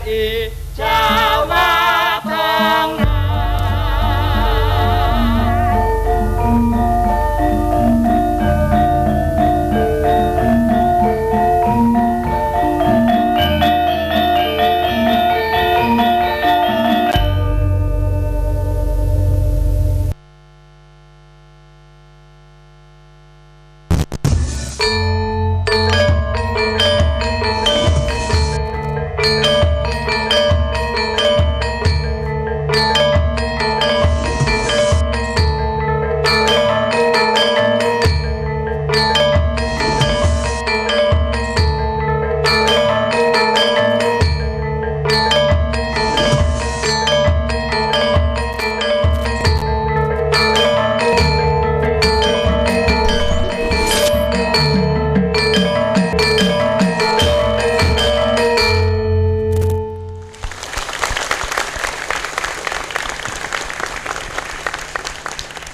RRI Jawa Tengah.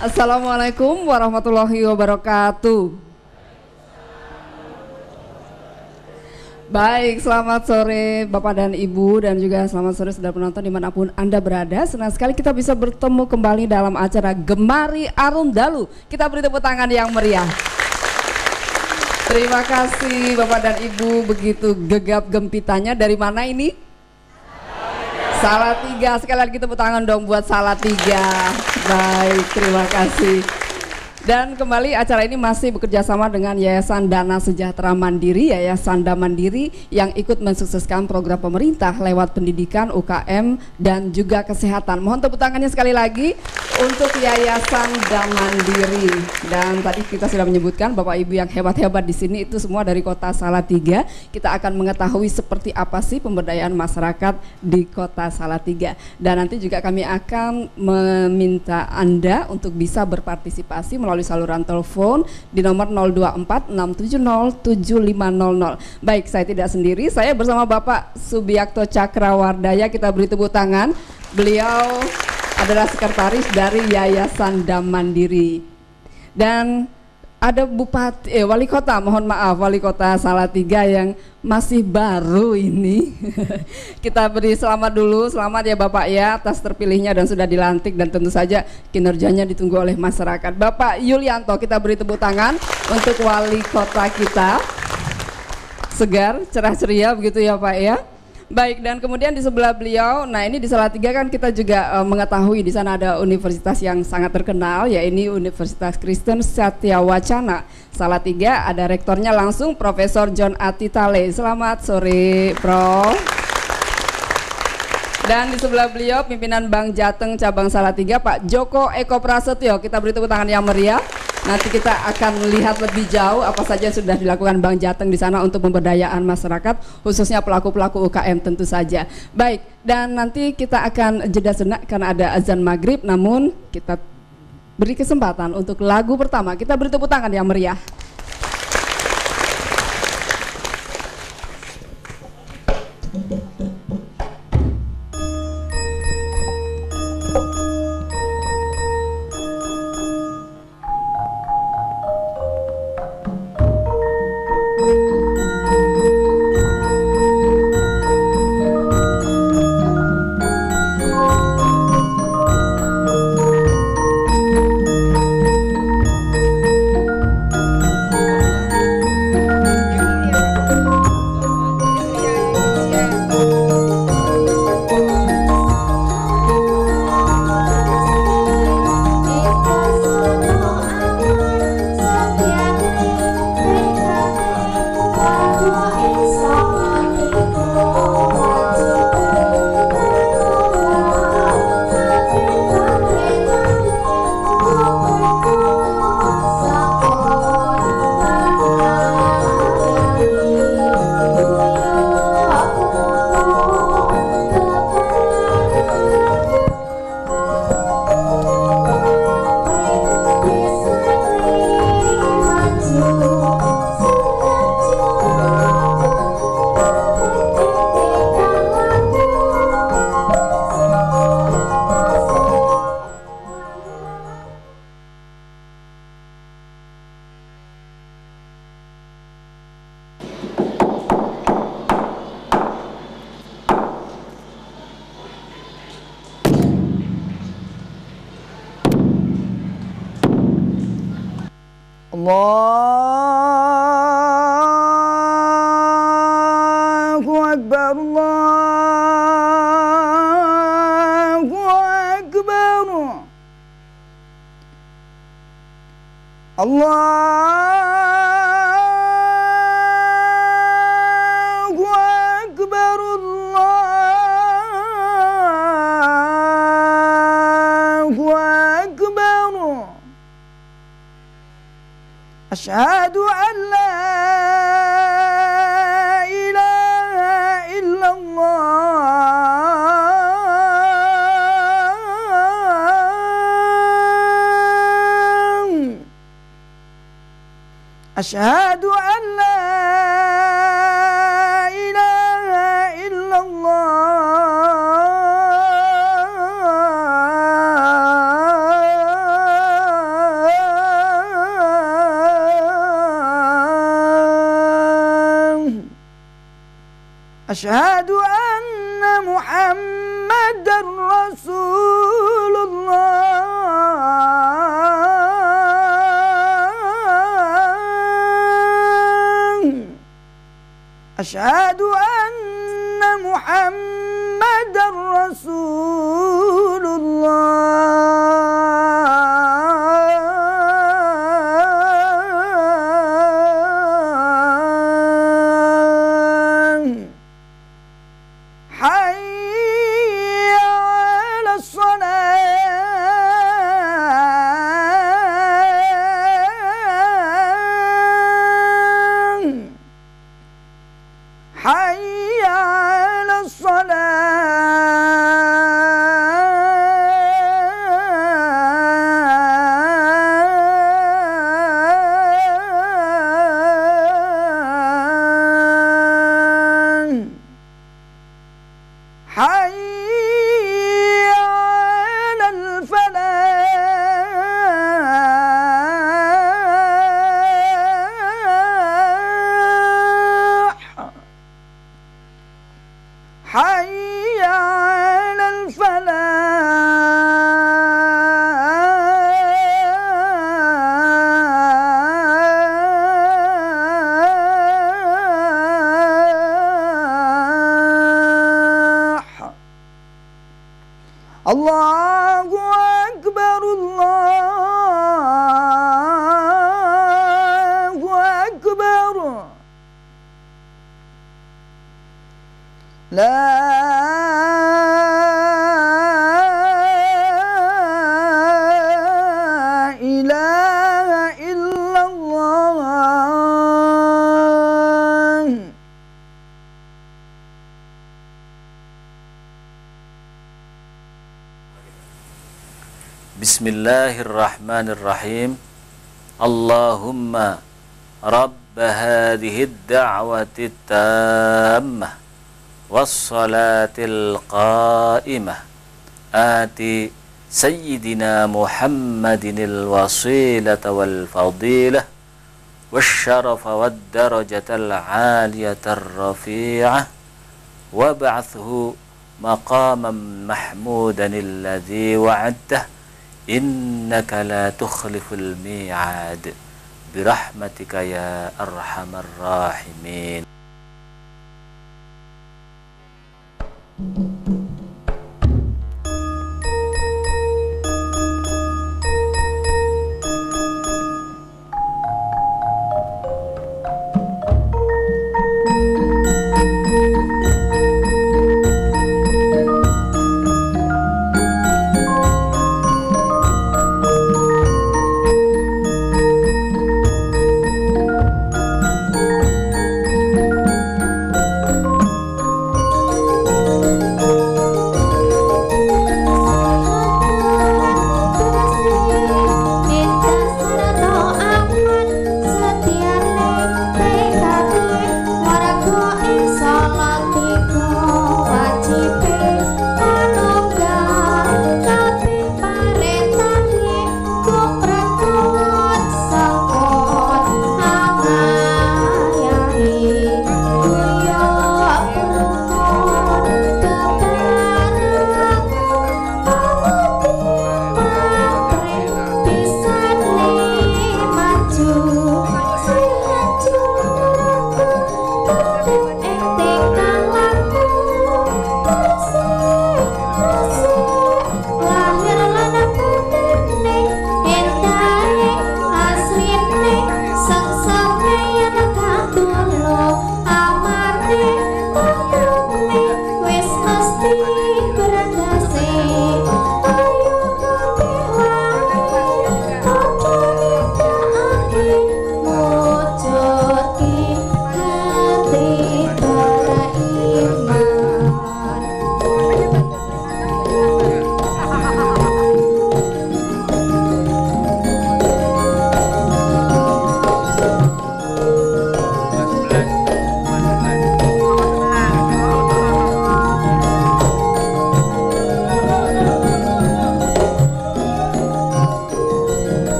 Assalamualaikum warahmatullahi wabarakatuh. Baik, selamat sore Bapak dan Ibu, dan juga selamat sore saudara penonton dimanapun Anda berada. Senang sekali kita bisa bertemu kembali dalam acara Gemari Arundalu. Kita beri tepuk tangan yang meriah. Terima kasih Bapak dan Ibu, begitu gegap gempitannya. Dari mana ini? Salatiga. Sekali lagi tepuk tangan dong buat Salatiga. Baik, terima kasih. Dan kembali acara ini masih bekerja sama dengan Yayasan Dana Sejahtera Mandiri, Yayasan Dana Mandiri yang ikut mensukseskan program pemerintah lewat pendidikan, UKM, dan juga kesehatan. Mohon tepuk tangannya sekali lagi untuk Yayasan Dana Mandiri. Dan tadi kita sudah menyebutkan Bapak Ibu yang hebat-hebat di sini itu semua dari Kota Salatiga. Kita akan mengetahui seperti apa sih pemberdayaan masyarakat di Kota Salatiga. Dan nanti juga kami akan meminta Anda untuk bisa berpartisipasi melalui saluran telepon di nomor 0246707500. Baik, saya tidak sendiri, saya bersama Bapak Subiakto Cakrawardaya. Kita beri tepuk tangan. Beliau adalah sekretaris dari Yayasan Dana Mandiri. Dan ada Wali Kota, mohon maaf, Wali Kota Salatiga yang masih baru ini. Kita beri selamat dulu, selamat ya Bapak ya atas terpilihnya dan sudah dilantik, dan tentu saja kinerjanya ditunggu oleh masyarakat. Bapak Yulianto, kita beri tepuk tangan untuk Wali Kota kita. Segar, cerah ceria begitu ya Pak ya. Baik, dan kemudian di sebelah beliau, nah ini di Salatiga kan kita juga mengetahui di sana ada universitas yang sangat terkenal, yaitu Universitas Kristen Satya Wacana Salatiga. Ada rektornya langsung Profesor John Atitale. Selamat sore, Prof. Dan di sebelah beliau pimpinan Bank Jateng Cabang Salatiga, Pak Joko Eko Prasetyo. Kita beri tepuk tangan yang meriah. Nanti kita akan melihat lebih jauh apa saja yang sudah dilakukan Bank Jateng di sana untuk pemberdayaan masyarakat, khususnya pelaku-pelaku UKM tentu saja. Baik, dan nanti kita akan jeda sejenak karena ada azan maghrib, namun kita beri kesempatan untuk lagu pertama. Kita beri tepuk tangan yang meriah. Allahu Akbar, Allahu Akbar, Allahu Akbar, Allahu Akbar. Asyhadu an la ilaha illallah. Asyhadu an la ilaha illallah. Asyhadu anna Muhammadar Rasulullah. Asyhadu anna Muhammadar Rasulullah. Hayya 'alas salah. Hayya 'alas salah. Hayya 'alal falah. Hayya 'alal falah. Allahu Akbar, Allahu Akbar. La ilaha illallah. Bismillahirrahmanirrahim. Allahumma rabb hadhihi ad-da'wati at-tammah was-salatil qa'imah ati sayyidina Muhammadinil wasilata wal fadilah wasyarafa wad-darajatal 'aliyatar rafi'ah wab'athhu maqaman mahmudan alladhi wa'adtah innaka la tukhliful mi'ad birahmatika ya arhamar rahimin.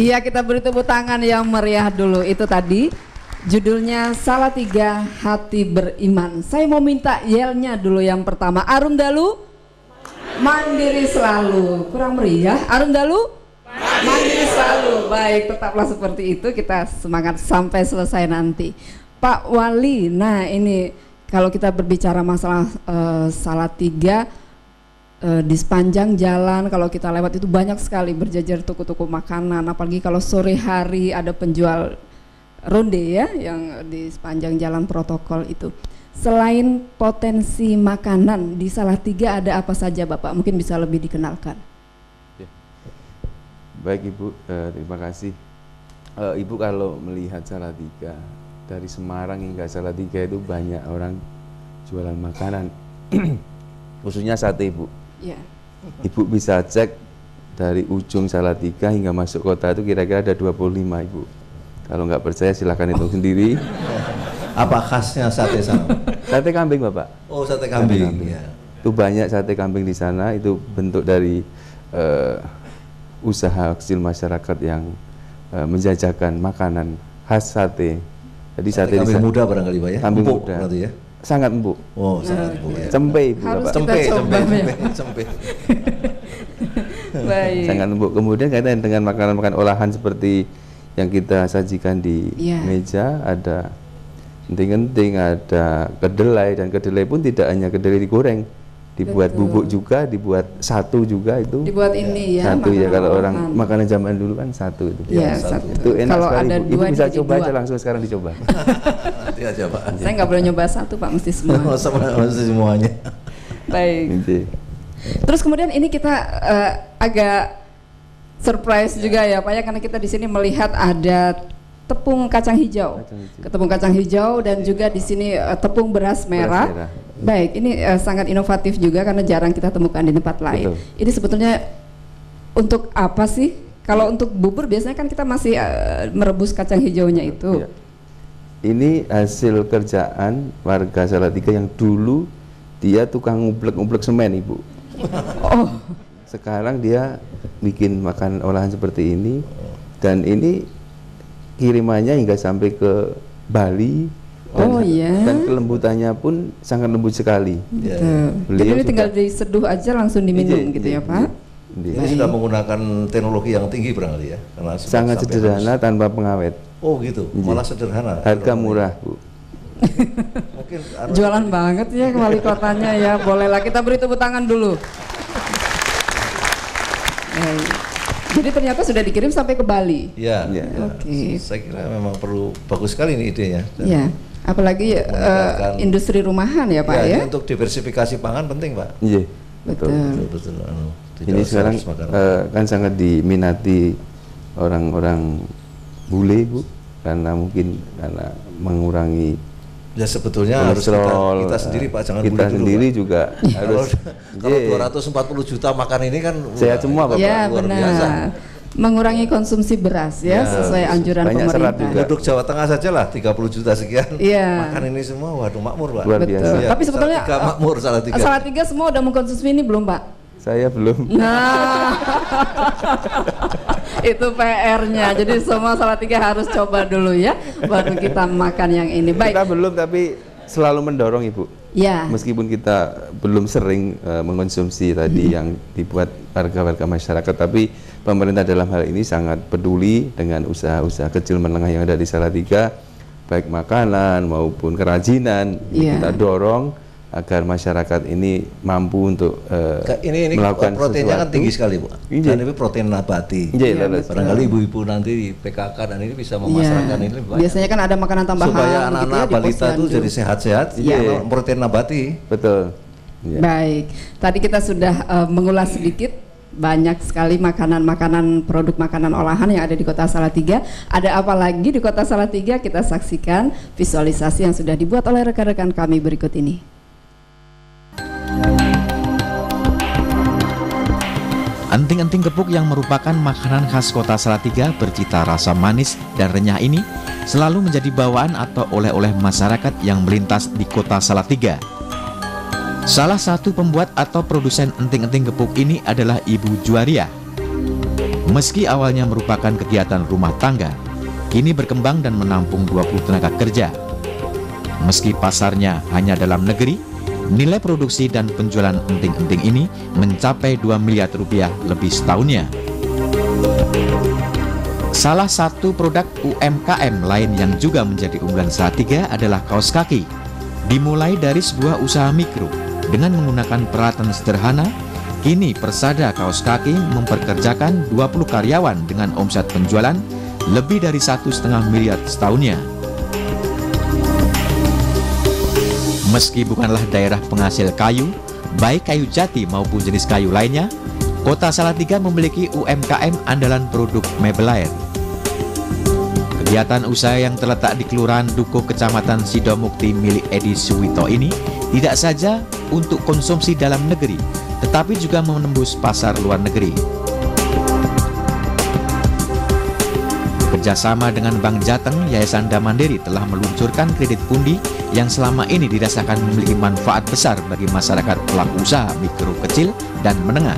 Iya, kita beri tepuk tangan yang meriah dulu. Itu tadi judulnya Salatiga Hati Beriman. Saya mau minta yelnya dulu yang pertama. Arum Dalu, mandiri selalu. Kurang meriah. Arum Dalu, mandiri selalu. Baik, tetaplah seperti itu. Kita semangat sampai selesai nanti. Pak Wali, nah ini kalau kita berbicara masalah Salatiga, di sepanjang jalan kalau kita lewat itu banyak sekali berjajar toko-toko makanan, apalagi kalau sore hari ada penjual ronde ya yang di sepanjang jalan protokol itu. Selain potensi makanan di Salatiga ada apa saja Bapak? Mungkin bisa lebih dikenalkan. Baik Ibu, terima kasih. Ibu kalau melihat Salatiga dari Semarang hingga Salatiga itu banyak orang jualan makanan, khususnya sate Ibu. Ya. Ibu bisa cek dari ujung Salatiga hingga masuk kota itu kira-kira ada 25 Ibu. Kalau nggak percaya silahkan hitung sendiri. Apa khasnya sate sana? Sate kambing Bapak. Oh, sate kambing. Ya. Itu banyak sate kambing di sana, itu bentuk dari usaha kecil masyarakat yang menjajakan makanan khas sate. Jadi sate kambing muda barangkali Pak ya? Kambing empuk muda. berarti ya? Sangat empuk. Oh, sangat empuk ya. Cempe Ibu Harus Bapak. kita coba, ya. Cempe. Baik. Sangat empuk. Kemudian kaitan dengan makanan-makanan olahan seperti yang kita sajikan di meja, ada genting-genting, ada kedelai, dan kedelai pun tidak hanya kedelai digoreng, dibuat bubuk juga, dibuat satu juga itu. Dibuat ini ya. Satu ya, kalau orang olahan. makanan zaman dulu kan satu itu. Ya, satu. Itu enak Kalau sekali ada Ibu. dua Ibu bisa jadi coba dua. aja langsung sekarang dicoba. Nanti aja Pak. Saya nggak boleh nyoba satu Pak, mesti semua. Sama semuanya. Baik. Gitu. Terus kemudian ini kita agak surprise juga ya Pak ya, karena kita di sini melihat ada tepung kacang hijau, tepung kacang hijau dan juga di sini tepung beras merah. merah. Baik, ini sangat inovatif juga karena jarang kita temukan di tempat lain. Betul. Ini sebetulnya untuk apa sih? Kalau untuk bubur biasanya kan kita masih merebus kacang hijaunya itu. Iya. Ini hasil kerjaan warga Salatiga yang dulu dia tukang ngublek-ngublek semen Ibu. Oh, Sekarang dia bikin makanan olahan seperti ini, dan ini kirimannya hingga sampai ke Bali. Dan, Oh, iya. dan kelembutannya pun sangat lembut sekali. gitu. Beliau Jadi ini sudah- tinggal diseduh aja langsung diminum Iya, gitu iya, ya Pak. iya. Ini sudah menggunakan teknologi yang tinggi barangkali ya. Karena Sangat sampai sederhana tanpa pengawet. harus- Oh gitu, malah sederhana. Harga murah Bu. Mungkin Jualan banget ya wali kotanya ya. Bolehlah kita beri tepuk tangan dulu. Baik. Jadi ternyata sudah dikirim sampai ke Bali. ya. Iya. Ya. Oke. Saya kira memang perlu bagus sekali ini idenya. Dan Ya, apalagi meningkatkan- industri rumahan ya Pak ya, ya. ini untuk diversifikasi pangan penting Pak. Iya. Betul. Betul. Tidak Ini usah sekarang harus makan. kan sangat diminati orang-orang bule Bu, karena mungkin karena mengurangi Ya sebetulnya harus kolesterol. kita sendiri Pak, jangan kita bule dulu, sendiri Pak. juga harus. Kalau Iya. 240 juta makan ini kan Sehat semua, Bapak. Ya luar biasa. benar. Mengurangi konsumsi beras ya, sesuai anjuran banyak serat pemerintah. juga. Penduduk Jawa Tengah saja lah 30 juta sekian. Iya. Makan ini semua waduh makmur Pak. Luar Betul. biasa. Iya, Tapi sebetulnya Salatiga makmur Salatiga. Salatiga semua udah mengkonsumsi ini belum Pak? Saya belum. Nah, itu PR-nya. Jadi semua Salatiga harus coba dulu ya, baru kita makan yang ini. Baik. Kita belum, tapi selalu mendorong Ibu. Ya. Meskipun kita belum sering mengkonsumsi tadi yang dibuat warga-warga masyarakat, tapi pemerintah dalam hal ini sangat peduli dengan usaha-usaha kecil menengah yang ada di Salatiga, baik makanan maupun kerajinan. Iya. Kita dorong agar masyarakat ini mampu untuk Ini melakukan proteinnya kan sesuatu. tinggi sekali Bu. Iya. Dan ini protein nabati. Iya, Iya, leles. betul. Barangkali ibu-ibu nanti di PKK dan ini bisa Iya. memasarkan ini lebih banyak. Biasanya kan ada makanan tambahan Supaya begitu anak-anak ya, di balita itu posyandu. jadi sehat-sehat. Iya. Karena protein nabati. Betul. Iya. Baik, tadi kita sudah mengulas sedikit banyak sekali makanan-makanan, produk makanan olahan yang ada di Kota Salatiga. Ada apa lagi di Kota Salatiga? Kita saksikan visualisasi yang sudah dibuat oleh rekan-rekan kami berikut ini. Enting-enting gepuk yang merupakan makanan khas Kota Salatiga bercita rasa manis dan renyah ini selalu menjadi bawaan atau oleh-oleh masyarakat yang melintas di Kota Salatiga. Salah satu pembuat atau produsen enting-enting gepuk ini adalah Ibu Juwaria. Meski awalnya merupakan kegiatan rumah tangga, kini berkembang dan menampung 20 tenaga kerja. Meski pasarnya hanya dalam negeri, nilai produksi dan penjualan enting-enting ini mencapai 2 miliar rupiah lebih setahunnya. Salah satu produk UMKM lain yang juga menjadi unggulan Salatiga adalah kaos kaki. Dimulai dari sebuah usaha mikro dengan menggunakan peralatan sederhana, kini Persada Kaos Kaki memperkerjakan 20 karyawan dengan omset penjualan lebih dari 1,5 miliar setahunnya. Meski bukanlah daerah penghasil kayu, baik kayu jati maupun jenis kayu lainnya, Kota Salatiga memiliki UMKM andalan produk mebel air. Kegiatan usaha yang terletak di Kelurahan Dukuh, Kecamatan Sidomukti milik Edi Suwito ini tidak saja untuk konsumsi dalam negeri, tetapi juga menembus pasar luar negeri. Kerjasama dengan Bank Jateng, Yayasan Damandiri telah meluncurkan kredit pundi yang selama ini dirasakan memiliki manfaat besar bagi masyarakat pelaku usaha mikro, kecil, dan menengah.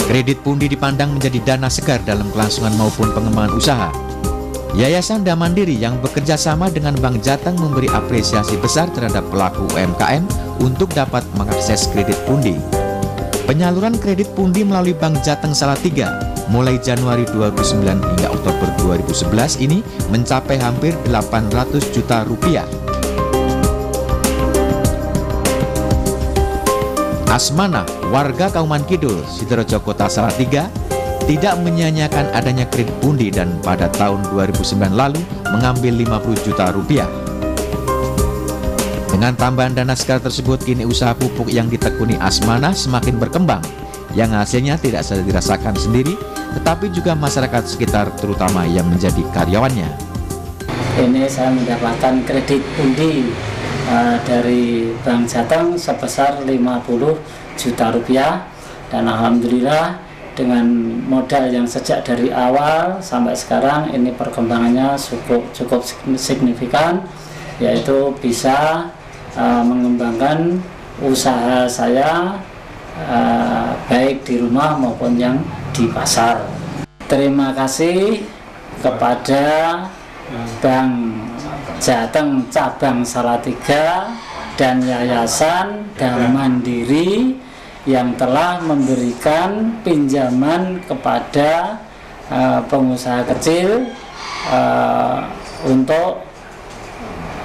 Kredit pundi dipandang menjadi dana segar dalam kelangsungan maupun pengembangan usaha. Yayasan Damandiri yang bekerja sama dengan Bank Jateng memberi apresiasi besar terhadap pelaku UMKM untuk dapat mengakses kredit pundi. Penyaluran kredit pundi melalui Bank Jateng Salatiga mulai Januari 2009 hingga Oktober 2011 ini mencapai hampir 800 juta rupiah. Asmana, warga Kauman Kidul, Sidorejo, Kota Salatiga, tidak menyia-nyiakan adanya kredit pundi dan pada tahun 2009 lalu mengambil 50 juta rupiah. Dengan tambahan dana segar tersebut, kini usaha pupuk yang ditekuni Asmana semakin berkembang, yang hasilnya tidak saja dirasakan sendiri, tetapi juga masyarakat sekitar, terutama yang menjadi karyawannya. Ini saya mendapatkan kredit pundi dari Bank Jateng sebesar 50 juta rupiah, dan alhamdulillah dengan modal yang sejak dari awal sampai sekarang ini perkembangannya cukup signifikan, yaitu bisa mengembangkan usaha saya baik di rumah maupun yang di pasar. Terima kasih kepada Bank Jateng Cabang Salatiga dan Yayasan Damandiri yang telah memberikan pinjaman kepada pengusaha kecil untuk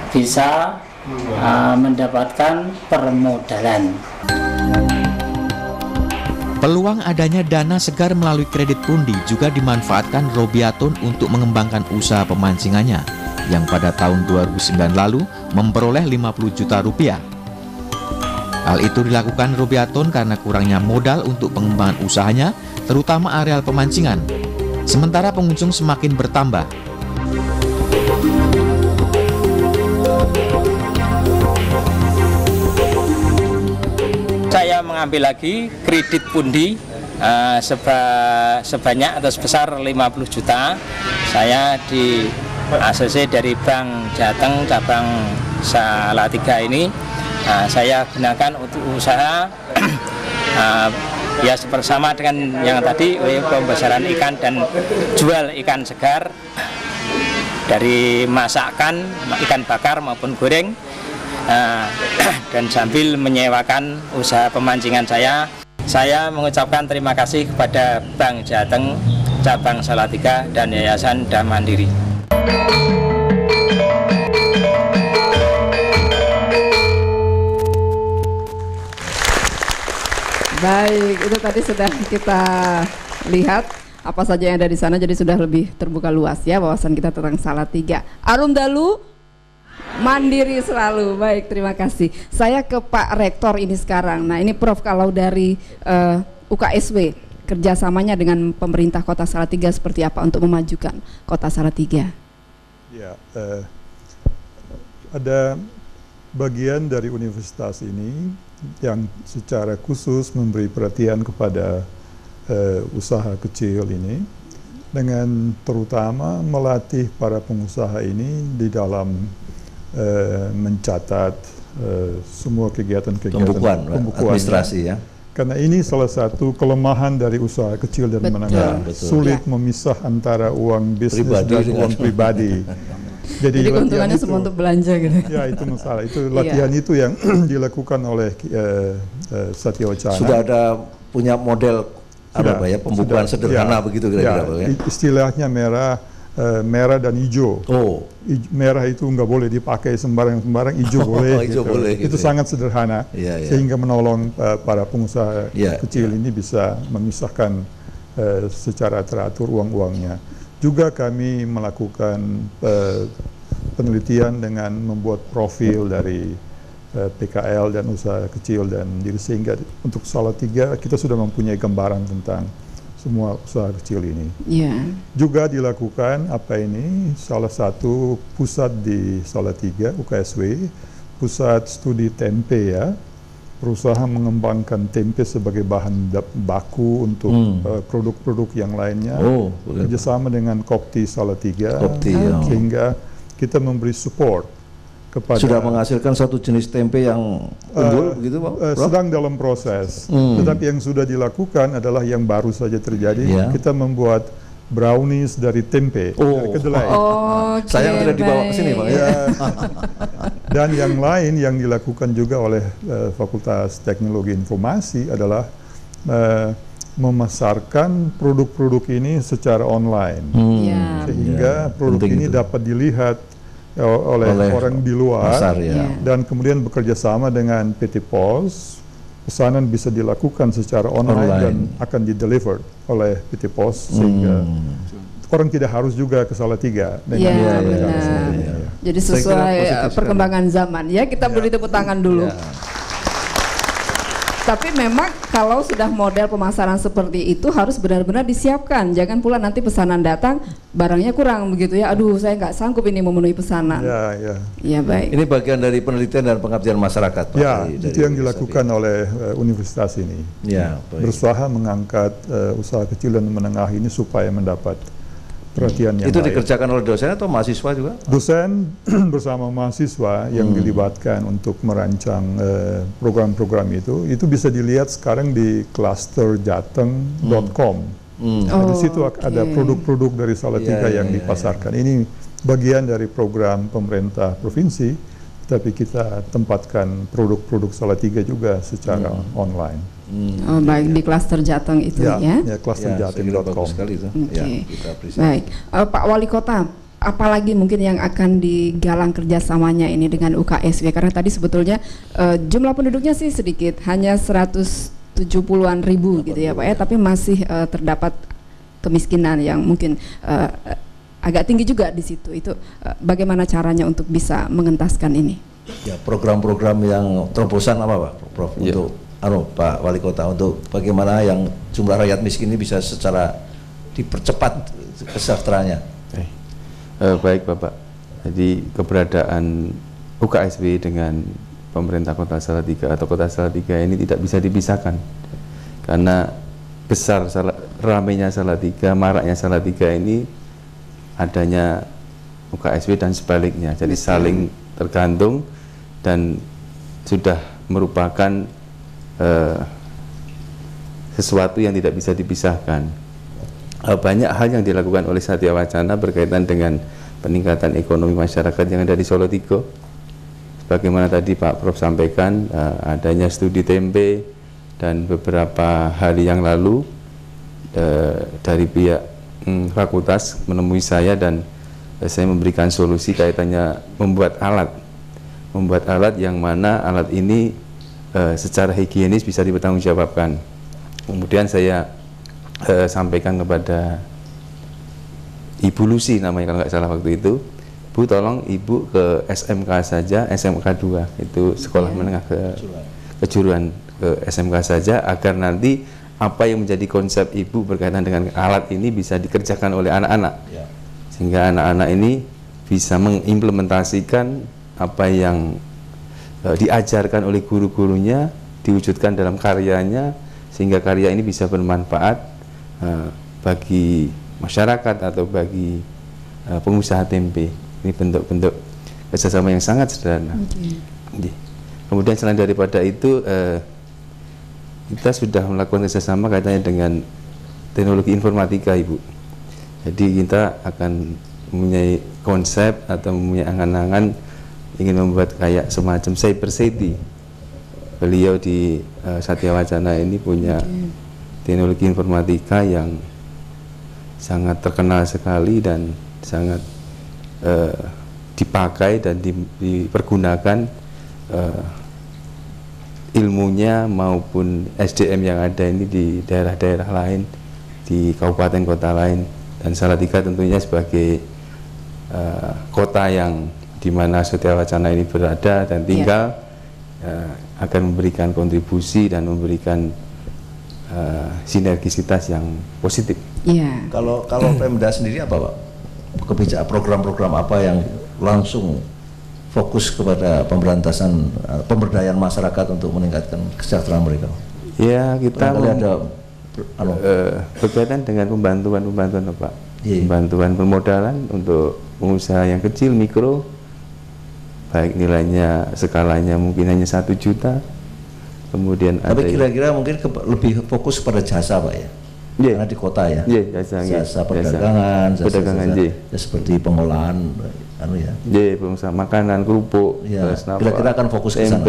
bisa mendapatkan permodalan. Peluang adanya dana segar melalui kredit pundi juga dimanfaatkan Robiaton untuk mengembangkan usaha pemancingannya yang pada tahun 2009 lalu memperoleh 50 juta rupiah. Hal itu dilakukan Robiaton karena kurangnya modal untuk pengembangan usahanya, terutama areal pemancingan. Sementara pengunjung semakin bertambah. Saya mengambil lagi kredit pundi sebanyak atau sebesar 50 juta. Saya di ACC dari Bank Jateng Cabang Salatiga ini saya gunakan untuk usaha ya bersama dengan yang tadi, pembesaran ikan dan jual ikan segar dari masakan ikan bakar maupun goreng, dan sambil menyewakan usaha pemancingan saya. Saya mengucapkan terima kasih kepada Bank Jateng Cabang Salatiga dan Yayasan Damandiri. Baik, itu tadi sudah kita lihat apa saja yang ada di sana, jadi sudah lebih terbuka luas ya wawasan kita tentang Salatiga. Arum dalu, mandiri selalu. Baik, terima kasih. Saya ke Pak Rektor ini sekarang. Nah ini Prof, kalau dari UKSW, kerjasamanya dengan pemerintah Kota Salatiga seperti apa untuk memajukan Kota Salatiga? Ya, ada bagian dari universitas ini yang secara khusus memberi perhatian kepada usaha kecil ini, dengan terutama melatih para pengusaha ini di dalam mencatat semua kegiatan pembukuan administrasi ya. Karena ini salah satu kelemahan dari usaha kecil dan menengah, sulit memisah antara uang bisnis dan uang pribadi. Jadi keuntungannya semua untuk belanja gitu. Ya, itu masalah. Itu latihan itu yang dilakukan oleh Satya Wacana. Sudah ada punya model apa ya, pembukuan sederhana begitu kira-kira Pak ya. Istilahnya merah dan hijau. Merah itu nggak boleh dipakai sembarang-sembarang, hijau boleh. Hijau boleh itu gitu, sangat sederhana, sehingga menolong para pengusaha kecil ini bisa memisahkan secara teratur uang-uangnya. Juga kami melakukan penelitian dengan membuat profil dari PKL dan usaha kecil dan diri, sehingga untuk Salatiga kita sudah mempunyai gambaran tentang semua usaha kecil ini. Juga dilakukan salah satu pusat di Salatiga, UKSW, pusat studi tempe ya, berusaha mengembangkan tempe sebagai bahan baku untuk produk-produk yang lainnya, kerjasama dengan Kopti Salatiga, sehingga kita memberi support kepada. Sudah menghasilkan satu jenis tempe yang unggul begitu Pak? Sedang dalam proses, tetapi yang sudah dilakukan adalah yang baru saja terjadi. Kita membuat brownies dari tempe, dari kedelai. Saya tidak dibawa ke sini Pak ya. Dan yang lain yang dilakukan juga oleh Fakultas Teknologi Informasi adalah memasarkan produk-produk ini secara online, sehingga produk ini dapat dilihat oleh orang di luar, dan kemudian bekerja sama dengan PT POS. Pesanan bisa dilakukan secara online dan akan di-deliver oleh PT POS, sehingga orang tidak harus juga ke Salatiga. Jadi sesuai perkembangan zaman ya, kita beri tepuk tangan dulu. Tapi memang kalau sudah model pemasaran seperti itu harus benar-benar disiapkan. Jangan pula nanti pesanan datang barangnya kurang begitu ya. Aduh, saya nggak sanggup ini memenuhi pesanan. Ya baik. Ini bagian dari penelitian dan pengabdian masyarakat Pak. Itu yang dilakukan oleh universitas ini. Berusaha mengangkat usaha kecil dan menengah ini supaya mendapat perhatian yang itu baik. Dikerjakan oleh dosen atau mahasiswa juga? Dosen bersama mahasiswa yang dilibatkan untuk merancang program-program itu bisa dilihat sekarang di clusterjateng.com. Di situ ada produk-produk dari Salatiga yang dipasarkan. Ini bagian dari program pemerintah provinsi, tapi kita tempatkan produk-produk Salatiga juga secara online. Baik, di Cluster Jateng itu ya. Clusterjateng.com. Baik, Pak Wali Kota, apalagi mungkin yang akan digalang kerjasamanya ini dengan UKSW, karena tadi sebetulnya jumlah penduduknya sih sedikit, hanya 170-an ribu gitu ya Pak ya, tapi masih terdapat kemiskinan yang mungkin agak tinggi juga di situ. Itu bagaimana caranya untuk bisa mengentaskan ini? Ya, program-program yang terobosan apa Pak Prof untuk Pak Wali Kota, untuk bagaimana yang jumlah rakyat miskin ini bisa secara dipercepat kesejahteraannya. Baik Bapak, jadi keberadaan UKSW dengan pemerintah Kota Salatiga atau Kota Salatiga ini tidak bisa dipisahkan, karena ramainya Salatiga, maraknya Salatiga ini adanya UKSW dan sebaliknya, jadi saling tergantung dan sudah merupakan sesuatu yang tidak bisa dipisahkan. Banyak hal yang dilakukan oleh Satya Wacana berkaitan dengan peningkatan ekonomi masyarakat yang ada di Salatiga. Bagaimana tadi Pak Prof sampaikan, adanya studi tempe, dan beberapa hari yang lalu dari pihak fakultas menemui saya dan saya memberikan solusi kaitannya membuat alat yang mana alat ini secara higienis bisa dipertanggungjawabkan. Kemudian saya sampaikan kepada Ibu Lucy namanya kalau nggak salah waktu itu, Bu tolong Ibu ke SMK saja, SMK 2 itu sekolah menengah kejuruan, ke SMK saja, agar nanti apa yang menjadi konsep Ibu berkaitan dengan alat ini bisa dikerjakan oleh anak-anak, sehingga anak-anak ini bisa mengimplementasikan apa yang diajarkan oleh guru-gurunya, diwujudkan dalam karyanya, sehingga karya ini bisa bermanfaat bagi masyarakat atau bagi pengusaha tempe. Ini bentuk-bentuk kerjasama yang sangat sederhana. Kemudian selain daripada itu, kita sudah melakukan kerjasama kaitannya dengan teknologi informatika, Ibu. Jadi kita akan mempunyai konsep atau mempunyai angan-angan ingin membuat kayak semacam cyber city. Beliau di Satya Wacana ini punya teknologi informatika yang sangat terkenal sekali dan sangat dipakai dan dipergunakan ilmunya maupun SDM yang ada ini di daerah-daerah lain, di kabupaten kota lain, dan Salatiga tentunya sebagai kota yang dimana Satya Wacana ini berada dan tinggal akan memberikan kontribusi dan memberikan sinergisitas yang positif. Kalau Pemda sendiri apa Pak? Kebijakan program-program apa yang langsung fokus kepada pemberantasan pemberdayaan masyarakat untuk meningkatkan kesejahteraan mereka? Ya, kita ada berkaitan dengan pembantuan Pak. Pembantuan permodalan untuk pengusaha yang kecil, mikro, baik nilainya skalanya mungkin hanya 1 juta. Kemudian tapi kira-kira mungkin lebih fokus pada jasa Pak ya? Karena di kota ya, jasa perdagangan, jasa seperti pengolahan pengusaha makanan, kerupuk, kira-kira akan fokus ke sana.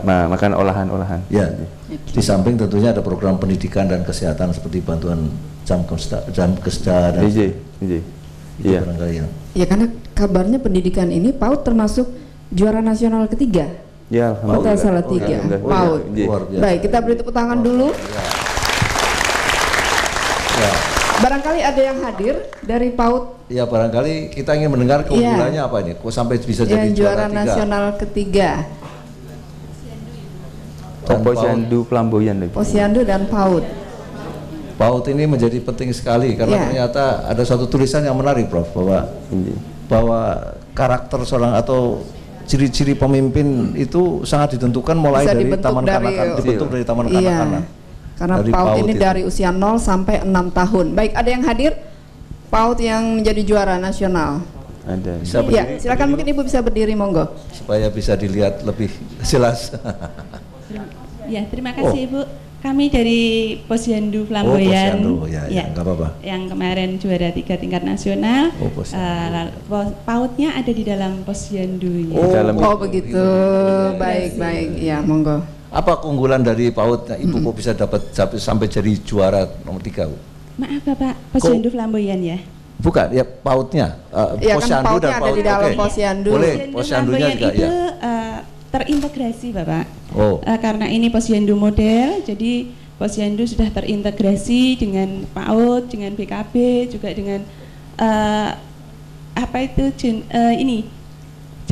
Makan olahan-olahan. Di samping tentunya ada program pendidikan dan kesehatan seperti bantuan jam keseda dan ya, karena kabarnya pendidikan ini PAUD termasuk juara nasional ketiga. Ya, Kota Salatiga, PAUD. Baik, kita beri tepuk tangan dulu. Barangkali ada yang hadir dari PAUD. Ya, barangkali kita ingin mendengar keunggulannya apa ini? Kok sampai bisa jadi juara nasional ketiga? Posyandu Flamboyan. Posyandu dan PAUD. PAUD ini menjadi penting sekali karena ternyata ada satu tulisan yang menarik, Prof, bahwa karakter seorang atau ciri-ciri pemimpin itu sangat ditentukan mulai dari taman kanak-kanak, dibentuk dari taman kanak-kanak. Karena PAUD ini dari usia 0 sampai 6 tahun. Baik, ada yang hadir PAUD yang menjadi juara nasional? Ada. Silakan, mungkin Ibu bisa berdiri, monggo. Supaya bisa dilihat lebih jelas. Ya, terima kasih Ibu. Kami dari Posyandu Flamboyan. Enggak apa-apa. Yang kemarin juara 3 tingkat nasional. PAUD-nya ada di dalam Posyandu. Begitu. Baik. Ya, monggo. Apa keunggulan dari PAUD? Ibu kok bisa dapat sampai jadi juara nomor 3, Bu? Maaf Bapak, Posyandu Flamboyan ya? Bukan, ya PAUD-nya. Posyandu dan PAUD. Ada di dalam Posyandu. Boleh, Posyandunya juga itu, terintegrasi Bapak. Karena ini Posyandu model, jadi Posyandu sudah terintegrasi dengan PAUD, dengan BKB, juga dengan ini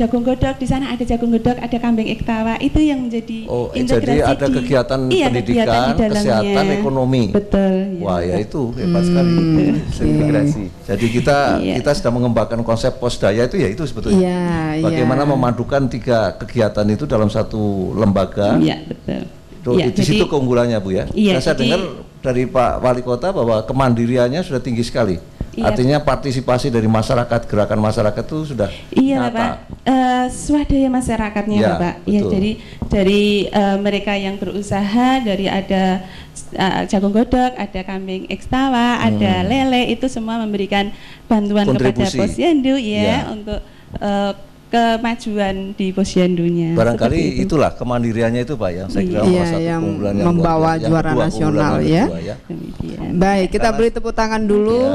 jagung godok. Di sana ada jagung godok, ada kambing ektawa, itu yang menjadi integrasi. Jadi ada kegiatan pendidikan, kesehatan, ekonomi. Betul. Wah, ya itu hebat sekali. Integrasi. Jadi kita sedang mengembangkan konsep posdaya itu, ya itu sebetulnya. Bagaimana memadukan 3 kegiatan itu dalam satu lembaga. Iya, betul. Di situ keunggulannya, Bu ya. Saya dengar dari Pak Wali Kota bahwa kemandiriannya sudah tinggi sekali. Artinya partisipasi dari masyarakat, gerakan masyarakat itu sudah nyata. Pak, swadaya masyarakatnya Bapak. Ya, jadi dari mereka yang berusaha, dari ada jagung godok, ada kambing ekstawa, ada lele, itu semua memberikan bantuan kepada Posyandu untuk kemajuan di Posyandunya. Barangkali itulah kemandiriannya itu Pak, yang saya kira yang membawa juara nasional ya. Baik, kita beri tepuk tangan dulu.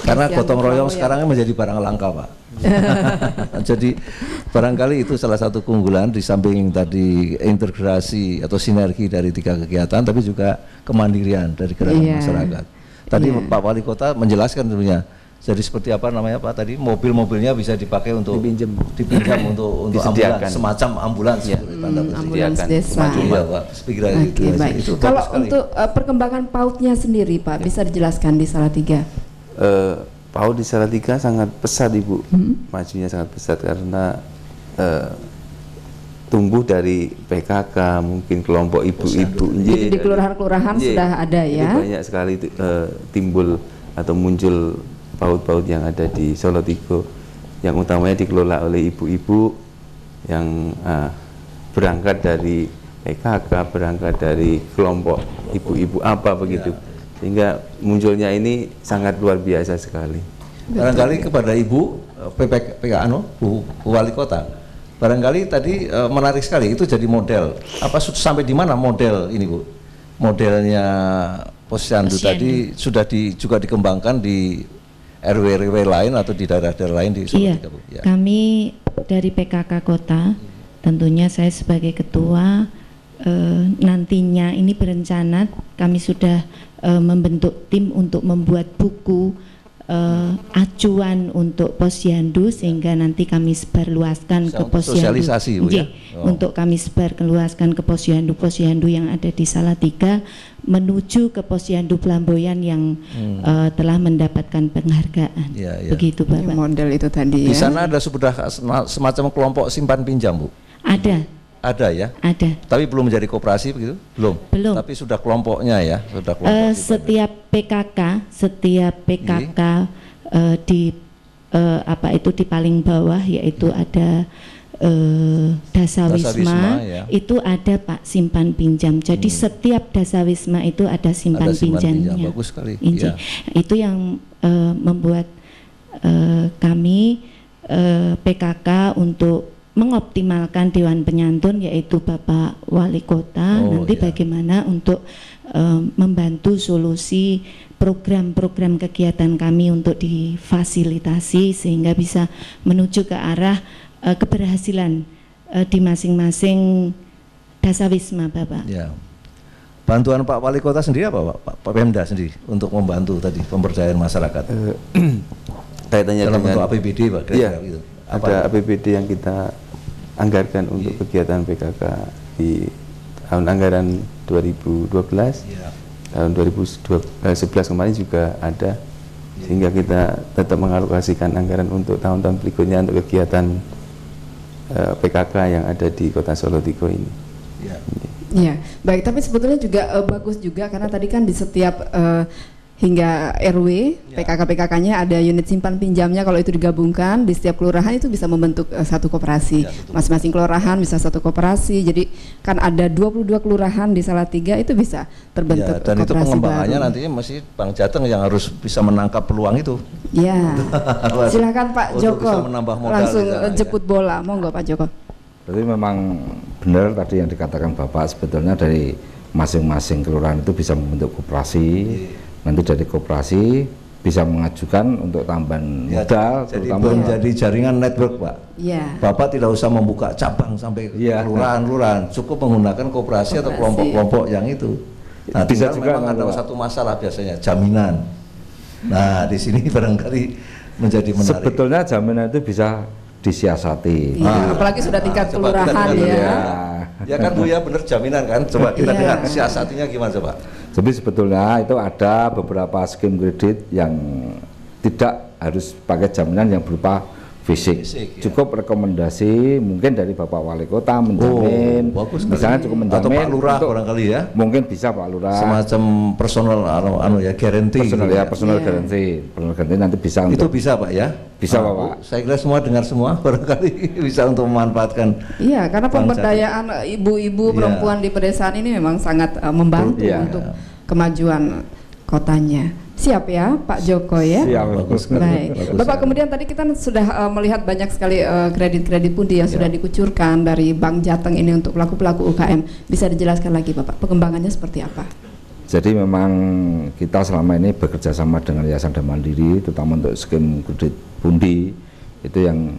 Karena gotong royong sekarang menjadi barang langka, Pak. Jadi barangkali itu salah satu keunggulan, di samping tadi integrasi atau sinergi dari 3 kegiatan, tapi juga kemandirian dari gerakan masyarakat. Tadi Pak Wali Kota menjelaskan tentunya. Jadi seperti apa namanya Pak tadi, mobil-mobilnya bisa dipakai untuk dipinjam untuk ambulans, semacam ambulans, ambulans desa. Itu kalau untuk perkembangan PAUD-nya sendiri Pak, bisa dijelaskan di Salatiga? PAUD di Salatiga sangat pesat Ibu, majunya sangat pesat karena tumbuh dari PKK, mungkin kelompok ibu-ibu. Di kelurahan-kelurahan sudah ada ya. Banyak sekali timbul atau muncul PAUD-PAUD yang ada di Salatiga. yang utamanya dikelola oleh ibu-ibu yang berangkat dari PKK, berangkat dari kelompok ibu-ibu apa begitu, sehingga munculnya ini sangat luar biasa sekali. Barangkali kepada Ibu Bu Wali Kota, barangkali tadi menarik sekali itu jadi model. Apa sampai di mana model ini Bu? Modelnya Posyandu tadi sudah juga dikembangkan di RW-RW lain atau di daerah-daerah lain di Solotika, Bu? Ya. Kami dari PKK Kota, tentunya saya sebagai ketua, nantinya ini berencana kami sudah membentuk tim untuk membuat buku acuan untuk Posyandu, sehingga nanti kami sebarluaskan ke Posyandu. Sosialisasi, Bu, ya? Untuk kami sebarluaskan ke Posyandu yang ada di Salatiga, menuju ke Posyandu Pelamboyan yang telah mendapatkan penghargaan. Begitu Bapak. Model itu tadi. Di sana ada sudah semacam kelompok simpan pinjam, Bu? Ada ya? Ada. Tapi belum menjadi koperasi begitu? Belum. Tapi sudah kelompoknya ya, sudah kelompok. Setiap PKK di di paling bawah, yaitu ada Dasawisma, ya. Itu ada Pak simpan pinjam. Jadi setiap Dasawisma itu ada simpan pinjamnya. Bagus sekali. Ya. Itu yang membuat kami PKK untuk mengoptimalkan Dewan Penyantun, yaitu Bapak Wali Kota, bagaimana untuk membantu solusi program-program kegiatan kami untuk difasilitasi sehingga bisa menuju ke arah keberhasilan di masing-masing Dasawisma, Bapak. Ya. Bantuan Pak Wali Kota sendiri apa Pak Pemda sendiri untuk membantu tadi pemberdayaan masyarakat? Kaitannya dalam dengan bentuk APBD, Pak, kira-kira gitu. Ada APBD yang kita anggarkan untuk kegiatan PKK di tahun anggaran 2012, tahun 2011 kemarin juga ada, sehingga kita tetap mengalokasikan anggaran untuk tahun-tahun berikutnya untuk kegiatan PKK yang ada di Kota Solotigo ini. Ya, baik. Tapi sebetulnya juga bagus juga karena tadi kan di setiap hingga RW, PKK-PKK-nya ada unit simpan pinjamnya. Kalau itu digabungkan di setiap kelurahan itu bisa membentuk satu koperasi. Masing-masing kelurahan bisa satu koperasi. Jadi kan ada 22 kelurahan di Salatiga, itu bisa terbentuk dan koperasi itu pengembangannya baru. Nantinya masih Bang Jateng yang harus bisa menangkap peluang itu. Ya. Silakan Pak Joko, langsung jemput bola. Monggo Pak Joko. Berarti memang benar tadi yang dikatakan Bapak, sebetulnya dari masing-masing kelurahan itu bisa membentuk koperasi. Nanti dari koperasi bisa mengajukan untuk tambahan modal, jadi menjadi jaringan network, Pak. Bapak tidak usah membuka cabang sampai kelurahan-kelurahan, cukup menggunakan koperasi atau kelompok-kelompok yang itu. Nah, bisa juga memang ada satu masalah biasanya, jaminan. Nah, di sini barangkali menjadi menarik. Sebetulnya jaminan itu bisa disiasati. Apalagi sudah tingkat kelurahan Ya kan Bu, ya benar, jaminan kan. Coba kita dengar siasatinya gimana coba. Jadi sebetulnya itu ada beberapa skim kredit yang tidak harus pakai jaminan yang berupa fisik. Cukup rekomendasi mungkin dari Bapak Wali Kota menjamin, misalnya cukup menjamin, atau Pak Lurah barangkali ya. Mungkin bisa Pak Lurah. Semacam personal guarantee. Personal guarantee nanti bisa. Itu bisa Pak ya? Bisa Pak. Saya kira semua dengar semua barangkali bisa untuk memanfaatkan. Iya, karena pemberdayaan ibu-ibu perempuan di pedesaan ini memang sangat membantu untuk kemajuan kotanya. Siap ya Pak Joko ya? Siap. Baik. Bapak, kemudian tadi kita sudah melihat banyak sekali kredit-kredit pundi yang sudah dikucurkan dari Bank Jateng ini untuk pelaku-pelaku UKM. Bisa dijelaskan lagi Bapak, pengembangannya seperti apa? Jadi memang kita selama ini bekerja sama dengan Yayasan Dam Mandiri, terutama untuk skim kredit pundi, itu yang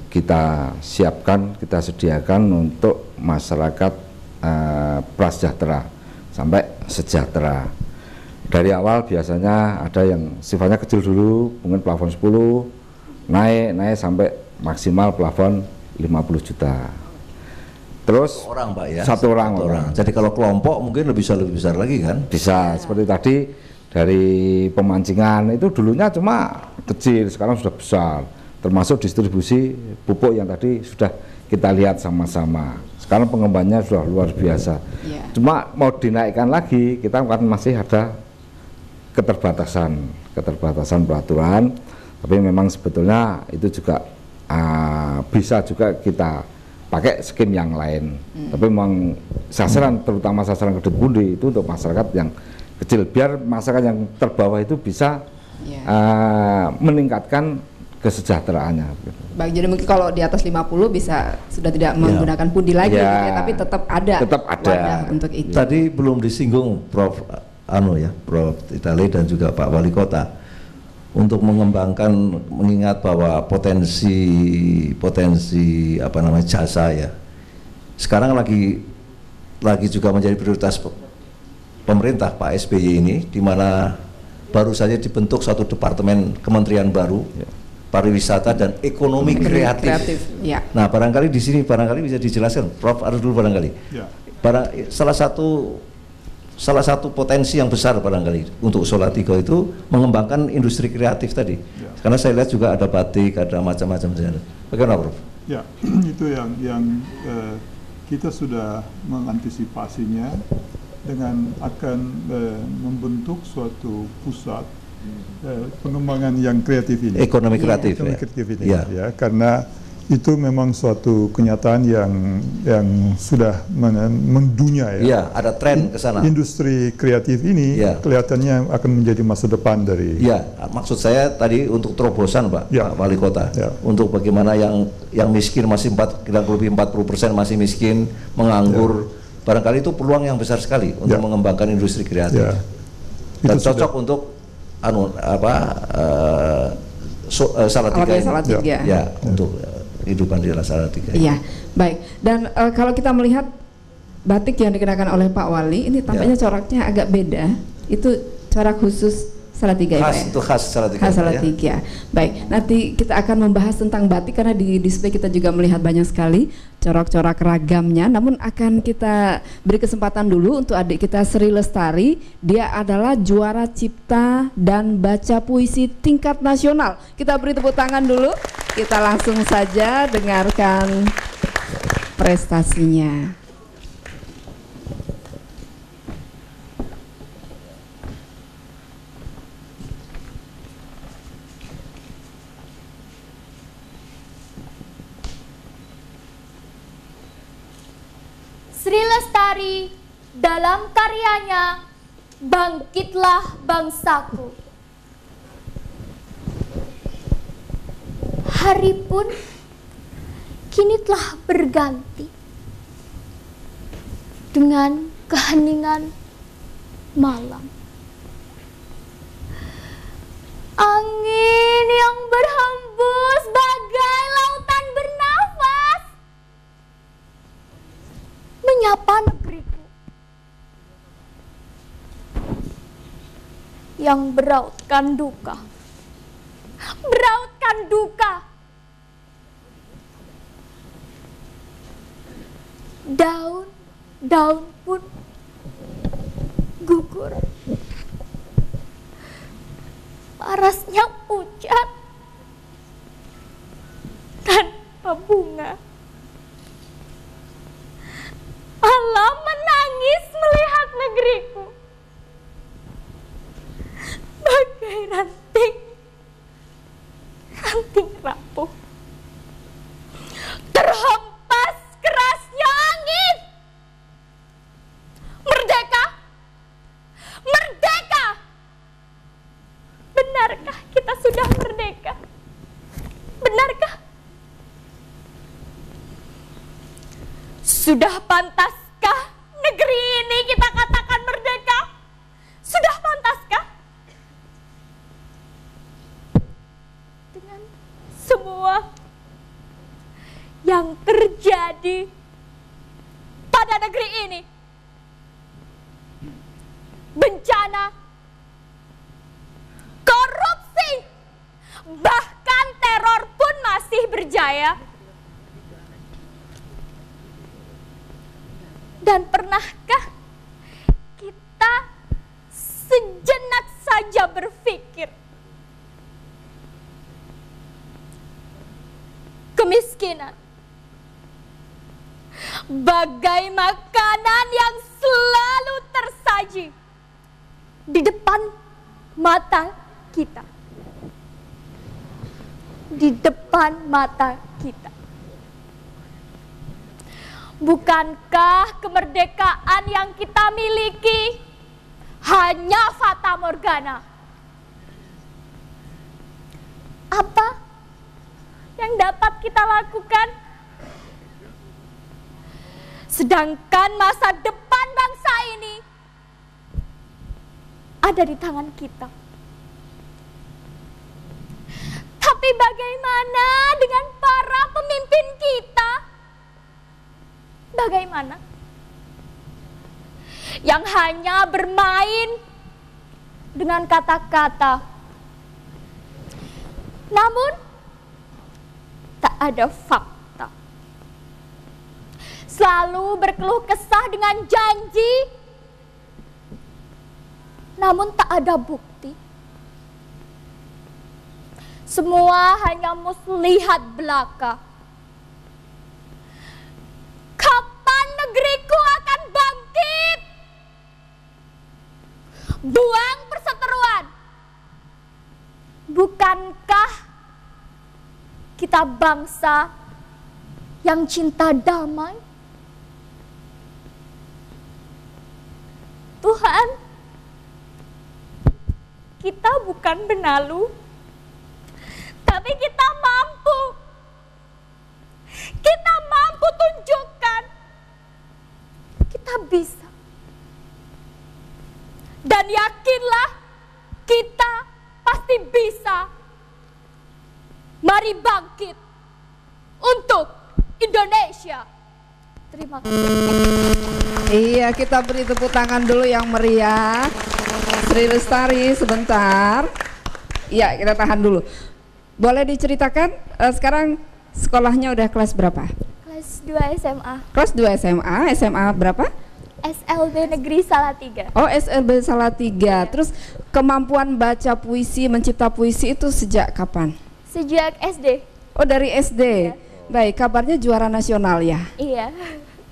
kita siapkan, kita sediakan untuk masyarakat prasejahtera sampai sejahtera. Dari awal biasanya ada yang sifatnya kecil dulu, mungkin plafon 10, naik sampai maksimal plafon 50 juta. Terus orang Pak ya? Satu orang. Jadi kalau kelompok mungkin lebih besar lagi kan? Bisa, seperti tadi dari pemancingan itu dulunya cuma kecil, sekarang sudah besar. Termasuk distribusi pupuk yang tadi sudah kita lihat sama-sama. Sekarang pengembangannya sudah luar biasa. Cuma mau dinaikkan lagi, kita kan masih ada keterbatasan peraturan, tapi memang sebetulnya itu juga bisa juga kita pakai skim yang lain. Tapi memang sasaran, terutama sasaran kredit pundi itu untuk masyarakat yang kecil, biar masyarakat yang terbawah itu bisa meningkatkan kesejahteraannya. Baik, jadi mungkin kalau di atas 50 bisa sudah tidak menggunakan pundi lagi, gitu ya, tapi tetap ada wadah untuk itu. Tadi belum disinggung Prof. Prof. Itali dan juga Pak Wali Kota untuk mengembangkan, mengingat bahwa potensi jasa ya sekarang lagi juga menjadi prioritas pemerintah Pak SBY ini, di mana baru saja dibentuk suatu departemen kementerian baru, pariwisata dan ekonomi kreatif. Ya. Nah, barangkali di sini bisa dijelaskan, Prof. Arif dulu barangkali. Ya. Salah satu potensi yang besar barangkali untuk Salatiga itu mengembangkan industri kreatif tadi. Ya. Karena saya lihat juga ada batik, ada macam-macam. Bagaimana, Prof? Ya, itu yang kita sudah mengantisipasinya dengan akan membentuk suatu pusat pengembangan yang kreatif ini. Ekonomi kreatif. Ya, karena itu memang suatu kenyataan yang sudah mendunia ya. Iya, ada tren ke sana. Industri kreatif ini kelihatannya akan menjadi masa depan dari. Iya, maksud saya tadi untuk terobosan Pak, Pak Wali Kota, untuk bagaimana yang miskin masih lebih 40% masih miskin, menganggur, barangkali itu peluang yang besar sekali untuk mengembangkan industri kreatif. Dan itu cocok untuk Salatiga. Ya, untuk kehidupan di Salatiga. Iya, baik. Dan kalau kita melihat batik yang dikenakan oleh Pak Wali, ini tampaknya coraknya agak beda. Itu corak khusus Salatiga ya, Pak? Itu khas Salatiga. Khas Salatiga. Baik, nanti kita akan membahas tentang batik karena di display kita juga melihat banyak sekali corak-corak ragamnya. Namun akan kita beri kesempatan dulu untuk adik kita Sri Lestari. Dia adalah juara cipta dan baca puisi tingkat nasional. Kita beri tepuk tangan dulu. Kita langsung saja dengarkan prestasinya. Sri Lestari dalam karyanya Bangkitlah Bangsaku. Hari pun kini telah berganti dengan keheningan malam. Angin yang berhembus bagai lautan bernafas menyapa negeriku yang berautkan duka, daun pun gugur, parasnya pucat tanpa bunga. Allah menangis melihat negeriku bagai ranting rapuh, terhempas kerasnya angin. Merdeka, benarkah kita sudah merdeka? Benarkah? Sudah pantaskah negeri ini kita katakan merdeka? Sudah pantaskah? Dengan semua yang terjadi pada negeri ini, bencana, korupsi, bahkan teror pun masih berjaya. Dan pernahkah kita sejenak saja berpikir kemiskinan bagai makanan yang selalu tersaji di depan mata kita? di depan mata kita. Bukankah kemerdekaan yang kita miliki hanya fata morgana? Apa yang dapat kita lakukan? Sedangkan masa depan bangsa ini ada di tangan kita. Tapi bagaimana dengan para pemimpin kita? Bagaimana? Yang hanya bermain dengan kata-kata, namun tak ada fakta. Selalu berkeluh kesah dengan janji, namun tak ada bukti. Semua hanya muslihat belaka. Kapan negeriku akan bangkit? Buang perseteruan. Bukankah kita bangsa yang cinta damai? Tuhan, kita bukan benalu, tapi kita mampu. Kita mampu tunjukkan kita bisa. Dan yakinlah kita pasti bisa. Mari bangkit untuk Indonesia. Terima kasih. Iya, kita beri tepuk tangan dulu yang meriah. Sri Lestari sebentar. Iya, kita tahan dulu. Boleh diceritakan sekarang sekolahnya udah kelas berapa? Kelas 2 SMA. Kelas 2 SMA, SMA berapa? SLB Negeri Salatiga. Oh, SLB Salatiga. Terus kemampuan baca puisi, mencipta puisi itu sejak kapan? Sejak SD. Oh, dari SD. Iya. Baik, kabarnya juara nasional ya? Iya.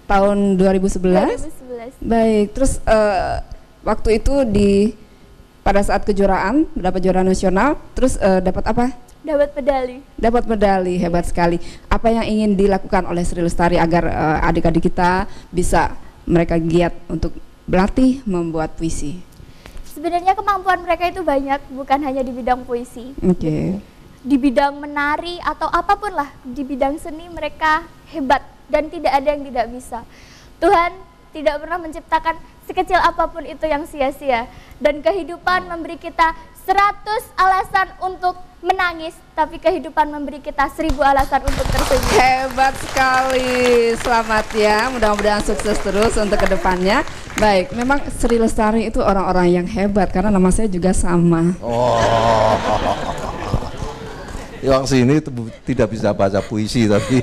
Tahun 2011? 2011. Baik, terus waktu itu pada saat kejuaraan dapat juara nasional, terus dapat apa? Dapat medali. Dapat medali, hebat sekali. Apa yang ingin dilakukan oleh Sri Lestari agar adik-adik kita bisa mereka giat untuk berlatih membuat puisi? Sebenarnya kemampuan mereka itu banyak, bukan hanya di bidang puisi. Oke. Di bidang menari atau apapun lah, di bidang seni mereka hebat dan tidak ada yang tidak bisa. Tuhan tidak pernah menciptakan sekecil apapun itu yang sia-sia, dan kehidupan memberi kita 100 alasan untuk menangis, tapi kehidupan memberi kita 1000 alasan untuk tersenyum. Hebat sekali, selamat ya, mudah-mudahan sukses terus untuk kedepannya. Baik, memang Sri Lestari itu orang-orang yang hebat karena nama saya juga sama. Oh, yang sini tidak bisa baca puisi tapi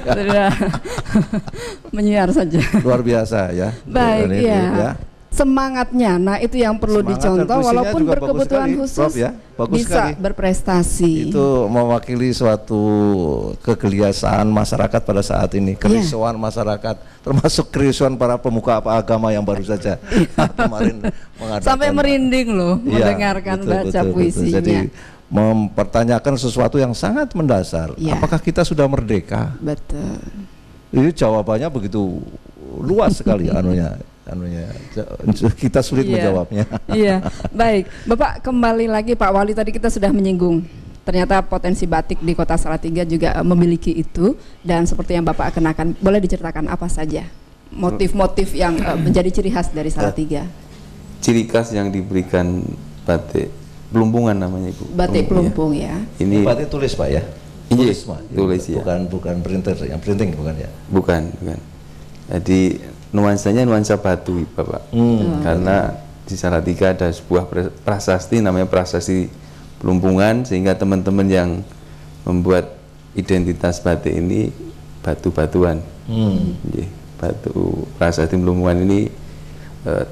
menyiar saja. Luar biasa ya. Baik, ya. Semangatnya, nah itu yang perlu dicontoh, walaupun berkebutuhan khusus Prof, ya? Bisa sekali berprestasi. Itu mewakili suatu kegelisahan masyarakat pada saat ini, kerisauan masyarakat, termasuk kerisauan para pemuka agama yang baru saja kemarin mengadakan. Sampai merinding loh mendengarkan baca puisinya. Jadi mempertanyakan sesuatu yang sangat mendasar. Apakah kita sudah merdeka? Betul. Ini jawabannya begitu luas sekali anunya kita sulit menjawabnya. Iya, baik. Bapak kembali lagi, Pak Wali, tadi kita sudah menyinggung ternyata potensi batik di Kota Salatiga juga memiliki itu, dan seperti yang Bapak kenakan, boleh diceritakan apa saja motif-motif yang menjadi ciri khas dari Salatiga? Ciri khas yang diberikan batik Pelumpungan namanya, Ibu. Batik Pelumpung ya. Ini batik tulis, Pak ya? Tulis ya. Bukan printer, yang printing bukan ya? Bukan. Jadi nuansanya nuansa batu, Bapak. Karena di Salatiga ada sebuah prasasti namanya Prasasti Pelumpungan, sehingga teman-teman yang membuat identitas batik ini batu-batuan. Batu Prasasti Pelumpungan ini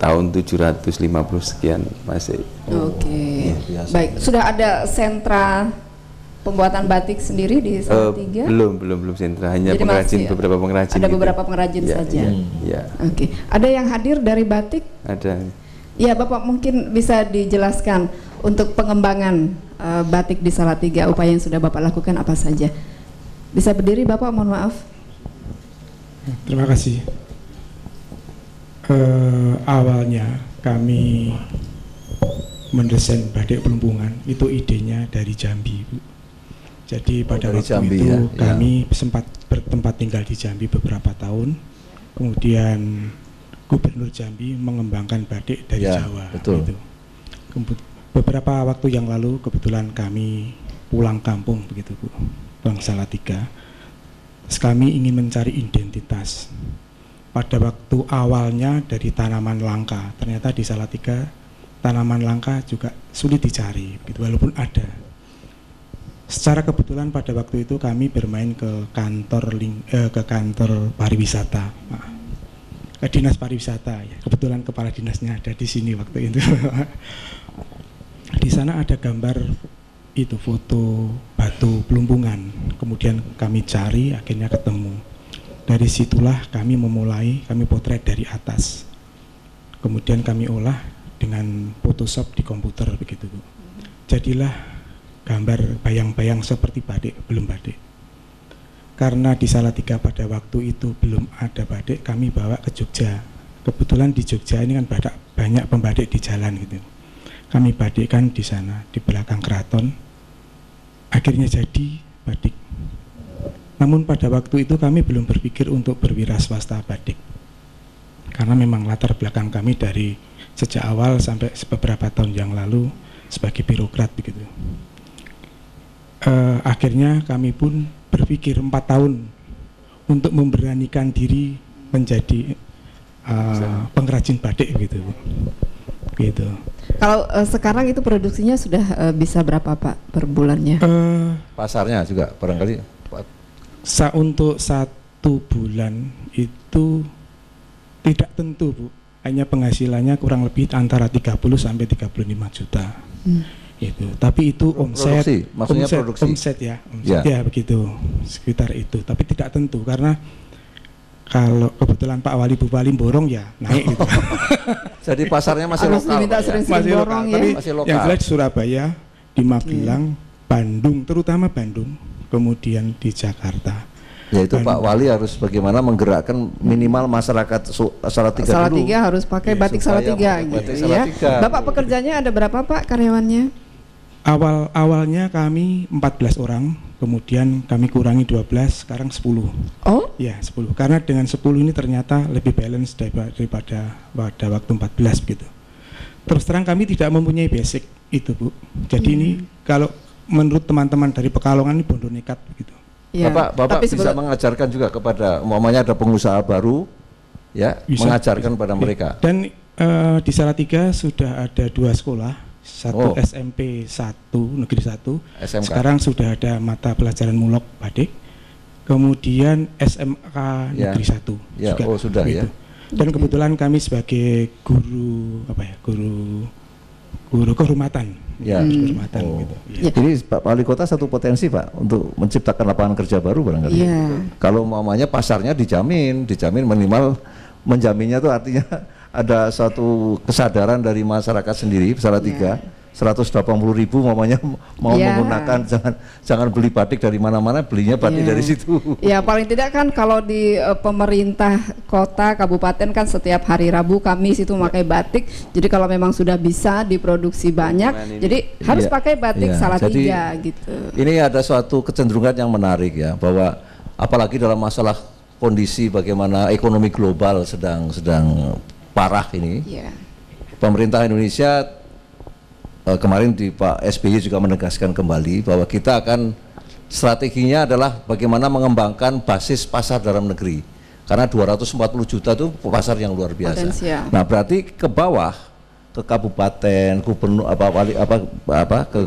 tahun 750 sekian Masehi. Oke. Baik, sudah ada sentra pembuatan batik sendiri di Salatiga? Belum sentra, hanya pengrajin, beberapa pengrajin. Ada beberapa pengrajin saja. Oke. Ada yang hadir dari batik? Ada. Ya, Bapak mungkin bisa dijelaskan untuk pengembangan batik di Salatiga, upaya yang sudah Bapak lakukan apa saja? Bisa berdiri Bapak, mohon maaf. Terima kasih. Awalnya kami mendesain batik pelumpungan itu idenya dari Jambi, Bu. Jadi pada waktu Jambi, itu ya. kami sempat bertempat tinggal di Jambi beberapa tahun. Kemudian Gubernur Jambi mengembangkan batik dari Jawa. Betul. Gitu. Beberapa waktu yang lalu kebetulan kami pulang kampung begitu, Bu, Bang Salatiga. Terus kami ingin mencari identitas. Pada waktu awalnya dari tanaman langka, ternyata di Salatiga tanaman langka juga sulit dicari, gitu, walaupun ada. Secara kebetulan pada waktu itu kami bermain ke kantor pariwisata, ke dinas pariwisata. Ya, kebetulan kepala dinasnya ada di sini waktu itu. Di sana ada gambar itu, foto batu pelumpungan. Kemudian kami cari, akhirnya ketemu. Dari situlah kami potret dari atas. Kemudian kami olah dengan Photoshop di komputer begitu, Bu. Jadilah gambar bayang-bayang seperti batik, belum batik. Karena di Salatiga pada waktu itu belum ada batik, kami bawa ke Jogja. Kebetulan di Jogja ini kan banyak pembatik di jalan gitu. Kami batikkan di sana, di belakang keraton. Akhirnya jadi batik. Namun pada waktu itu kami belum berpikir untuk berwira swasta batik. Karena memang latar belakang kami dari sejak awal sampai beberapa tahun yang lalu sebagai birokrat begitu. Akhirnya kami pun berpikir 4 tahun untuk memberanikan diri menjadi pengrajin batik gitu. Kalau sekarang itu produksinya sudah bisa berapa Pak per bulannya? Pasarnya juga barangkali untuk 1 bulan itu tidak tentu, Bu. Hanya penghasilannya kurang lebih antara 30 sampai 35 juta. Itu. Tapi itu omset, produksi, maksudnya produksi. Omset ya begitu, sekitar itu. Tapi tidak tentu karena kalau kebetulan Pak Wali Bupali borong ya naik gitu. Jadi pasarnya masih harus lokal. Diminta sering-sering masih borong lokal, ya. tapi masih lokal. yang jelas di Surabaya, di Magelang, Bandung, terutama Bandung, kemudian di Jakarta. Yaitu Pak Wali harus bagaimana menggerakkan minimal masyarakat Salatiga dulu. Salatiga harus pakai batik Salatiga gitu ya. Bapak pekerjanya ada berapa Pak karyawannya? Awalnya kami 14 orang, kemudian kami kurangi 12, sekarang 10. Oh? Ya 10, karena dengan 10 ini ternyata lebih balance daripada pada waktu 14 begitu. Terus terang kami tidak mempunyai basic itu, Bu. Jadi ini kalau menurut teman-teman dari Pekalongan ini bondo nekat begitu. Ya, Bapak bisa mengajarkan juga kepada, umpamanya ada pengusaha baru, ya, bisa, mengajarkan pada mereka. Dan di Salatiga sudah ada 2 sekolah, satu SMP 1 Negeri 1, SMK. Sekarang sudah ada mata pelajaran mulok batik, kemudian SMK Negeri 1 ya, juga. sudah gitu. Ya. Dan kebetulan kami sebagai guru kehormatan. Ya. Kehormatan gitu. Ya. Jadi Pak Wali Kota satu potensi Pak untuk menciptakan lapangan kerja baru barangkali. Ya. Kalau umpamanya pasarnya dijamin minimal, menjaminnya itu artinya ada suatu kesadaran dari masyarakat sendiri Salatiga. 180.000 umpamanya mau menggunakan, jangan beli batik dari mana-mana, belinya batik dari situ. Ya paling tidak kan kalau di pemerintah kota kabupaten kan setiap hari Rabu Kamis itu pakai batik. Jadi kalau memang sudah bisa diproduksi banyak, jadi harus pakai batik Salatiga gitu. Ini ada suatu kecenderungan yang menarik ya, bahwa apalagi dalam masalah kondisi bagaimana ekonomi global sedang parah ini. Pemerintah Indonesia kemarin di Pak SBY juga menegaskan kembali bahwa kita akan strateginya adalah bagaimana mengembangkan basis pasar dalam negeri, karena 240 juta itu pasar yang luar biasa. Potensial. Nah berarti ke bawah, ke kabupaten, gubernur ke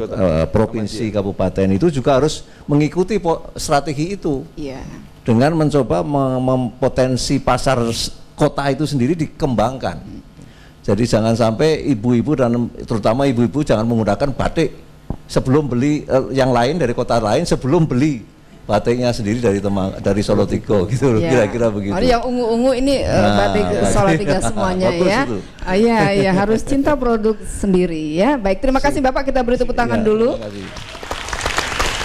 provinsi, kabupaten itu juga harus mengikuti strategi itu dengan mencoba mempotensi pasar kota itu sendiri dikembangkan. Jadi jangan sampai ibu-ibu dan terutama ibu-ibu jangan menggunakan batik sebelum beli yang lain dari kota lain, sebelum beli batiknya sendiri dari Solo Tigo gitu, kira-kira begitu. Yang ungu-ungu ini batik Solo Tigo semuanya ya. Iya, harus cinta produk sendiri ya. Baik, terima kasih Bapak, kita beri tepuk tangan dulu.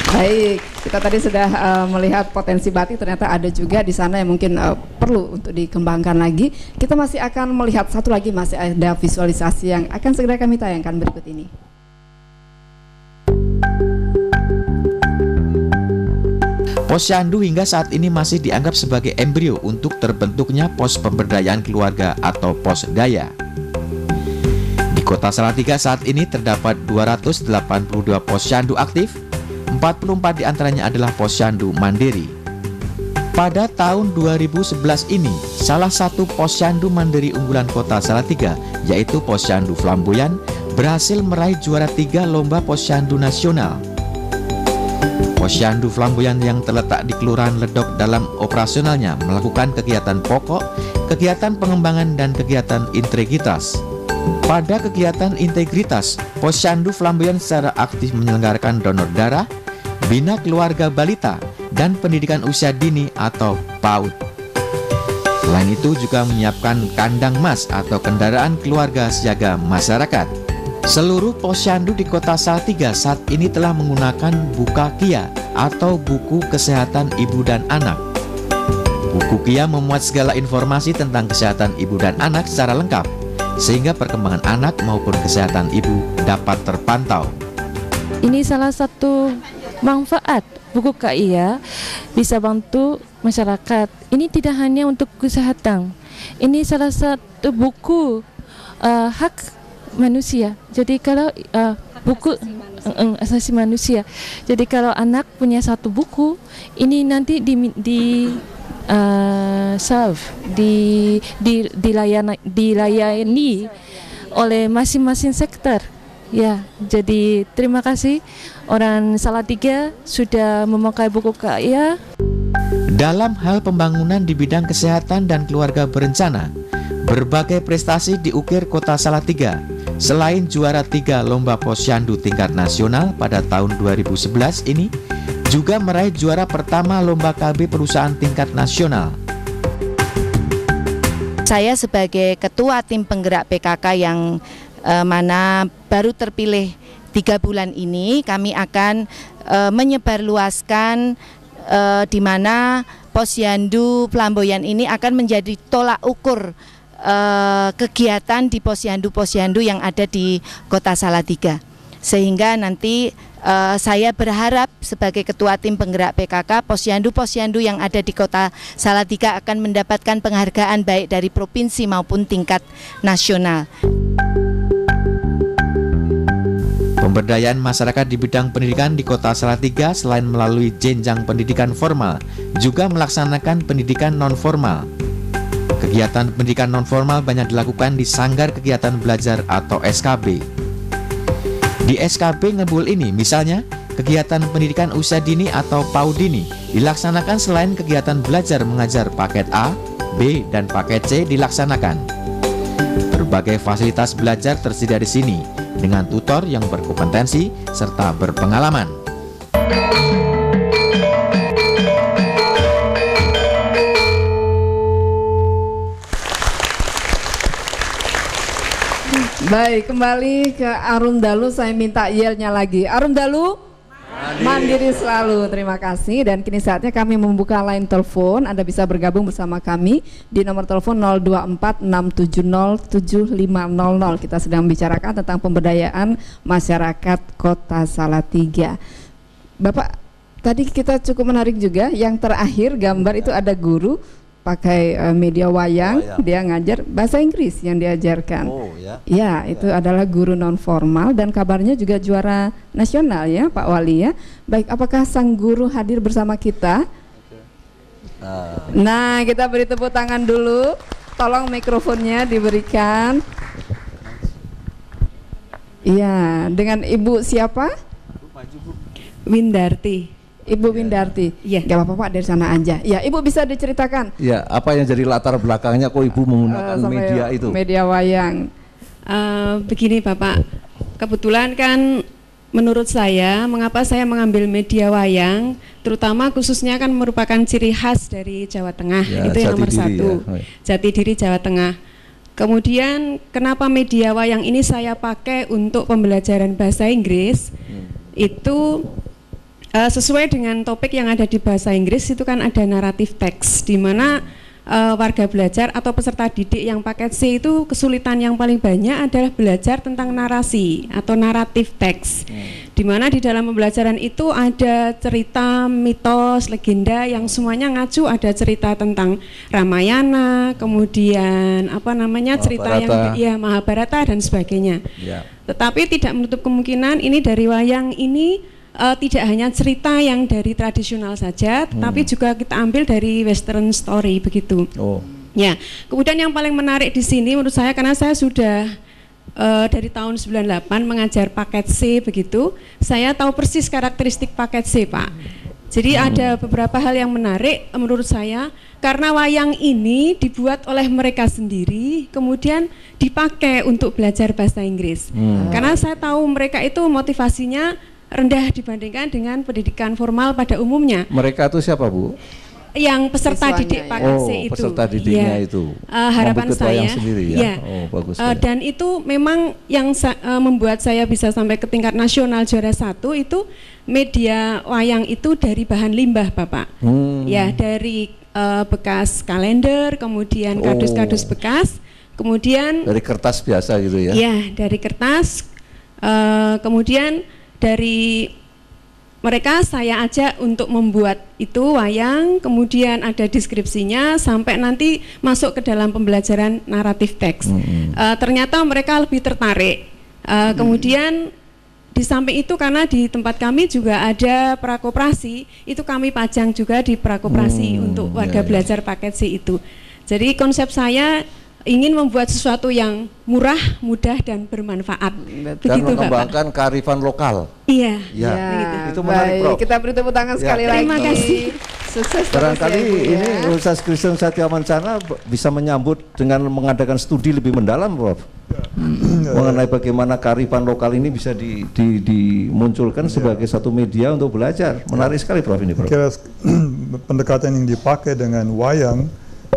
Baik, kita tadi sudah melihat potensi batik, ternyata ada juga di sana yang mungkin perlu untuk dikembangkan lagi. Kita masih akan melihat satu lagi, masih ada visualisasi yang akan segera kami tayangkan berikut ini. Posyandu hingga saat ini masih dianggap sebagai embrio untuk terbentuknya pos pemberdayaan keluarga atau posdaya. Di Kota Salatiga saat ini terdapat 282 posyandu aktif, 44 diantaranya adalah posyandu mandiri. Pada tahun 2011 ini, salah satu posyandu mandiri unggulan Kota Salatiga, yaitu Posyandu Flamboyan, berhasil meraih juara 3 lomba posyandu nasional. Posyandu Flamboyan yang terletak di Kelurahan Ledok dalam operasionalnya melakukan kegiatan pokok, kegiatan pengembangan, dan kegiatan integritas. Pada kegiatan integritas, Posyandu Flamboyan secara aktif menyelenggarakan donor darah, bina keluarga balita, dan pendidikan usia dini atau PAUD. Selain itu juga menyiapkan kandang mas atau kendaraan keluarga siaga masyarakat. Seluruh posyandu di Kota Salatiga saat ini telah menggunakan Buka Kia atau buku kesehatan ibu dan anak. Buku Kia memuat segala informasi tentang kesehatan ibu dan anak secara lengkap, sehingga perkembangan anak maupun kesehatan ibu dapat terpantau. Ini salah satu manfaat buku KIA, bisa bantu masyarakat. Ini tidak hanya untuk kesehatan, ini salah satu buku hak manusia. Jadi kalau buku asasi manusia. Jadi kalau anak punya satu buku, ini nanti dilayani oleh masing-masing sektor. Ya, jadi terima kasih orang Salatiga sudah memakai buku KIA. Dalam hal pembangunan di bidang kesehatan dan keluarga berencana, berbagai prestasi diukir Kota Salatiga. Selain juara 3 lomba posyandu tingkat nasional pada tahun 2011 ini, juga meraih juara pertama lomba KB perusahaan tingkat nasional. Saya sebagai ketua tim penggerak PKK yang mana baru terpilih 3 bulan ini, kami akan menyebarluaskan di mana posyandu Flamboyan ini akan menjadi tolak ukur kegiatan di posyandu-posyandu yang ada di Kota Salatiga. Sehingga nanti saya berharap sebagai ketua tim penggerak PKK, posyandu-posyandu yang ada di Kota Salatiga akan mendapatkan penghargaan baik dari provinsi maupun tingkat nasional. Pemberdayaan masyarakat di bidang pendidikan di Kota Salatiga selain melalui jenjang pendidikan formal, juga melaksanakan pendidikan non-formal. Kegiatan pendidikan non-formal banyak dilakukan di Sanggar Kegiatan Belajar atau SKB. Di SKB Ngebul ini misalnya, kegiatan pendidikan usia dini atau PAUD dini dilaksanakan selain kegiatan belajar mengajar paket A, B, dan paket C dilaksanakan. Berbagai fasilitas belajar tersedia di sini dengan tutor yang berkompetensi serta berpengalaman. Baik, kembali ke Arum Dalu, saya minta yelnya lagi. Arum Dalu, mandiri selalu, terima kasih. Dan kini saatnya kami membuka line telepon. Anda bisa bergabung bersama kami di nomor telepon 0246707500. Kita sedang membicarakan tentang pemberdayaan masyarakat Kota Salatiga. Bapak, tadi kita cukup menarik juga. Yang terakhir gambar itu ada guru pakai media wayang, dia ngajar bahasa Inggris yang diajarkan. Ya, itu adalah guru non formal dan kabarnya juga juara nasional ya, Pak Wali ya. Baik, apakah sang guru hadir bersama kita? Nah, kita beri tepuk tangan dulu. Tolong mikrofonnya diberikan. Iya, dengan Ibu siapa? Windarti. Ibu Windarti, ya, gak apa-apa Pak, dari sana aja. Ya, Ibu bisa diceritakan. Ya, apa yang jadi latar belakangnya kok Ibu menggunakan media itu? Media wayang. Begini Bapak, kebetulan kan menurut saya, mengapa saya mengambil media wayang, terutama khususnya kan merupakan ciri khas dari Jawa Tengah, Ya, itu yang nomor jati diri, satu, ya. jati diri Jawa Tengah. Kemudian kenapa media wayang ini saya pakai untuk pembelajaran bahasa Inggris, itu sesuai dengan topik yang ada di bahasa Inggris, itu kan ada naratif teks, di mana warga belajar atau peserta didik yang paket C itu kesulitan yang paling banyak adalah belajar tentang narasi atau naratif teks, di mana di dalam pembelajaran itu ada cerita, mitos, legenda yang semuanya ngacu, ada cerita tentang Ramayana, kemudian apa namanya cerita yang ya Mahabharata dan sebagainya. Tetapi tidak menutup kemungkinan ini dari wayang ini tidak hanya cerita yang dari tradisional saja, tetapi juga kita ambil dari western story begitu. Ya, kemudian yang paling menarik di sini menurut saya, karena saya sudah dari tahun 98 mengajar paket C begitu, saya tahu persis karakteristik paket C, Pak. Jadi ada beberapa hal yang menarik menurut saya, karena wayang ini dibuat oleh mereka sendiri, kemudian dipakai untuk belajar bahasa Inggris. Karena saya tahu mereka itu motivasinya rendah dibandingkan dengan pendidikan formal pada umumnya. Mereka itu siapa, Bu? Yang peserta didik paket C itu. Peserta didiknya itu. Harapan saya. Sendiri, ya? Bagus. Dan itu memang yang membuat saya bisa sampai ke tingkat nasional juara 1 itu media wayang itu dari bahan limbah, Bapak. Ya, dari bekas kalender, kemudian kardus-kardus bekas, kemudian dari kertas biasa gitu ya? Iya, dari kertas, kemudian dari mereka saya ajak untuk membuat itu wayang, kemudian ada deskripsinya sampai nanti masuk ke dalam pembelajaran naratif teks. Ternyata mereka lebih tertarik. Kemudian di samping itu, karena di tempat kami juga ada prakoperasi, itu kami pajang juga di prakoperasi untuk warga belajar paket C itu. Jadi konsep saya ingin membuat sesuatu yang murah, mudah, dan bermanfaat. Dan mengembangkan kearifan lokal. Iya. Itu menarik, Prof. Kita beri tepuk tangan sekali lagi. Terima kasih. Sukses. Barangkali ini Ustaz Kristen Satyamancana bisa menyambut dengan mengadakan studi lebih mendalam, Prof. Mengenai bagaimana kearifan lokal ini bisa dimunculkan sebagai satu media untuk belajar. Menarik sekali, Prof, ini, Prof. Kira pendekatan yang dipakai dengan wayang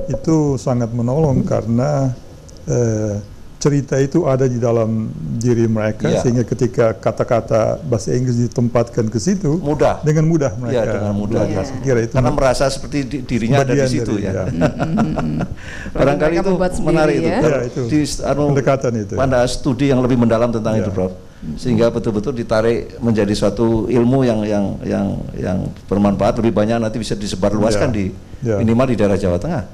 itu sangat menolong karena cerita itu ada di dalam diri mereka, sehingga ketika kata-kata bahasa Inggris ditempatkan ke situ dengan mudah mereka dengan mudah belajar. Kira itu karena merasa seperti dirinya ada di situ ya. Barangkali itu menarik itu, di pendekatan itu pada studi yang lebih mendalam tentang itu, Prof, sehingga betul-betul ditarik menjadi suatu ilmu yang bermanfaat lebih banyak, nanti bisa disebarluaskan di minimal di daerah Jawa Tengah.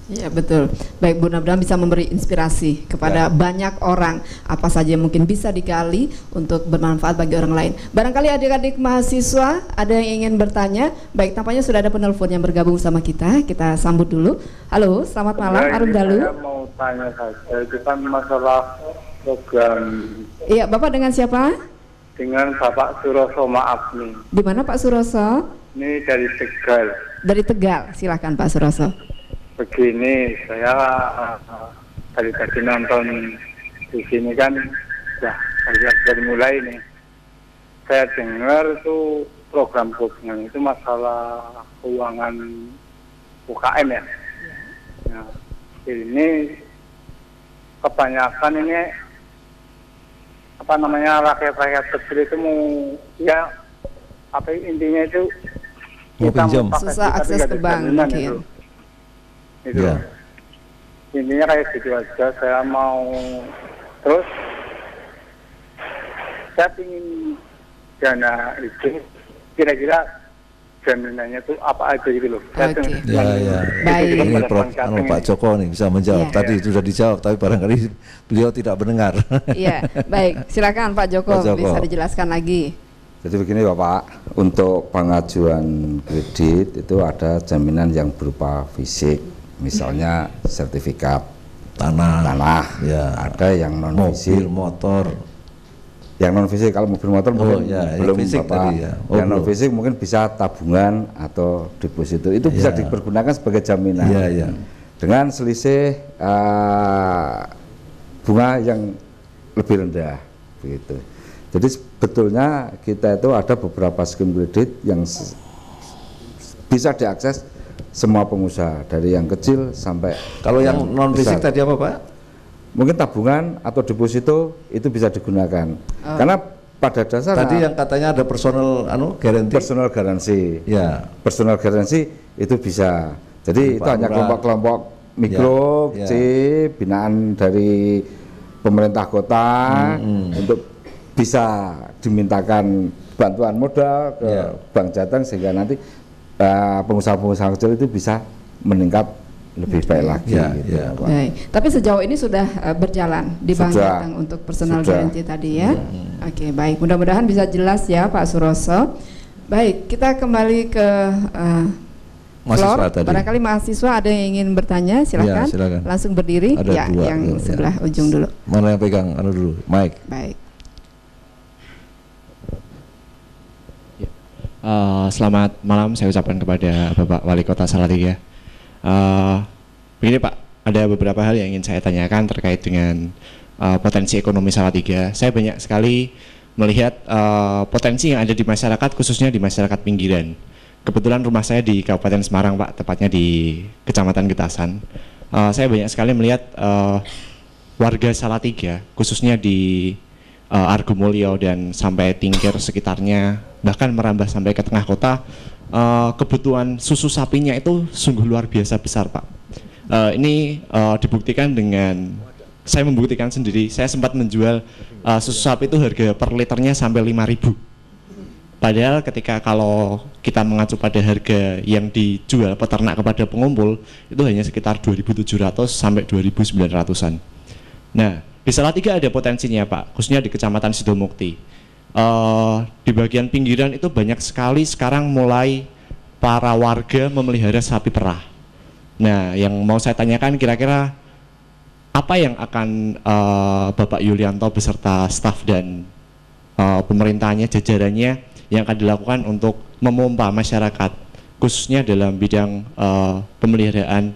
Ya, betul. Baik, Bu, mudah-mudahan bisa memberi inspirasi kepada banyak orang, apa saja yang mungkin bisa digali untuk bermanfaat bagi orang lain. Barangkali adik-adik mahasiswa ada yang ingin bertanya. Baik, tampaknya sudah ada penelpon yang bergabung sama kita. Kita sambut dulu. Halo, selamat malam, Arum Dalu. Saya mau tanya saja, itu kan masalah program. Iya, Bapak dengan siapa? Dengan Bapak Suroso, maaf nih. Di mana Pak Suroso? Ini dari Tegal. Dari Tegal, silakan Pak Suroso. Begini, saya tadi nonton di sini kan, ya dari mulai nih. Saya dengar tuh program itu masalah keuangan UKM ya. Nah, ini kebanyakan ini apa namanya rakyat-rakyat kecil itu mau ya apa intinya itu kita susah akses ke bank mungkin. Itu intinya kayak gitu aja. Saya mau terus saya ingin dana itu kira-kira jaminannya itu apa aja gitu loh. Baik. Ini Prof, Pak Joko nih bisa menjawab. Tadi sudah dijawab, tapi barangkali beliau tidak mendengar. Iya, baik. Silakan Pak Joko, bisa dijelaskan lagi. Jadi begini Bapak, untuk pengajuan kredit itu ada jaminan yang berupa fisik, misalnya sertifikat tanah, ada yang non fisik, mobil, motor. Yang non fisik, kalau mobil motor mungkin belum fisik Bapak. Tadi, yang non fisik mungkin bisa tabungan atau deposito, itu bisa dipergunakan sebagai jaminan dengan selisih bunga yang lebih rendah, begitu. Jadi sebetulnya kita itu ada beberapa skim kredit yang bisa diakses semua pengusaha dari yang kecil sampai kalau yang non basic tadi apa Pak? Mungkin tabungan atau deposito itu bisa digunakan. Karena pada dasarnya tadi yang katanya ada personal personal garansi. Ya. Personal garansi itu bisa. Jadi itu hanya kelompok-kelompok mikro, kecil, binaan dari pemerintah kota untuk bisa dimintakan bantuan modal ke Bank Jateng sehingga nanti pengusaha-pengusaha kecil itu bisa meningkat lebih baik lagi. Baik. Tapi sejauh ini sudah berjalan di Bank Jateng untuk personal guarantee tadi ya. Oke, baik. Mudah-mudahan bisa jelas ya Pak Suroso. Baik, kita kembali ke mahasiswa tadi. Barangkali mahasiswa ada yang ingin bertanya, silakan. Silakan. Langsung berdiri. Ada dua, yang sebelah ujung dulu. Mana yang pegang dulu? Mike. Baik. Selamat malam saya ucapkan kepada Bapak Wali Kota Salatiga. Begini Pak, ada beberapa hal yang ingin saya tanyakan terkait dengan potensi ekonomi Salatiga. Saya banyak sekali melihat potensi yang ada di masyarakat, khususnya di masyarakat pinggiran. Kebetulan rumah saya di Kabupaten Semarang Pak, tepatnya di Kecamatan Getasan. Saya banyak sekali melihat warga Salatiga, khususnya di Argomulyo dan sampai Tingkir sekitarnya, bahkan merambah sampai ke tengah kota, kebutuhan susu sapinya itu sungguh luar biasa besar Pak. Ini dibuktikan dengan, saya membuktikan sendiri, saya sempat menjual susu sapi itu harga per liternya sampai 5.000. Padahal ketika kalau kita mengacu pada harga yang dijual peternak kepada pengumpul itu hanya sekitar 2.700 sampai 2.900-an. Nah, di Salatiga ada potensinya Pak, khususnya di Kecamatan Sidomukti. Di bagian pinggiran itu banyak sekali sekarang mulai para warga memelihara sapi perah. Nah, yang mau saya tanyakan kira-kira apa yang akan Bapak Yulianto beserta staf dan pemerintahnya, jajarannya yang akan dilakukan untuk memompa masyarakat, khususnya dalam bidang pemeliharaan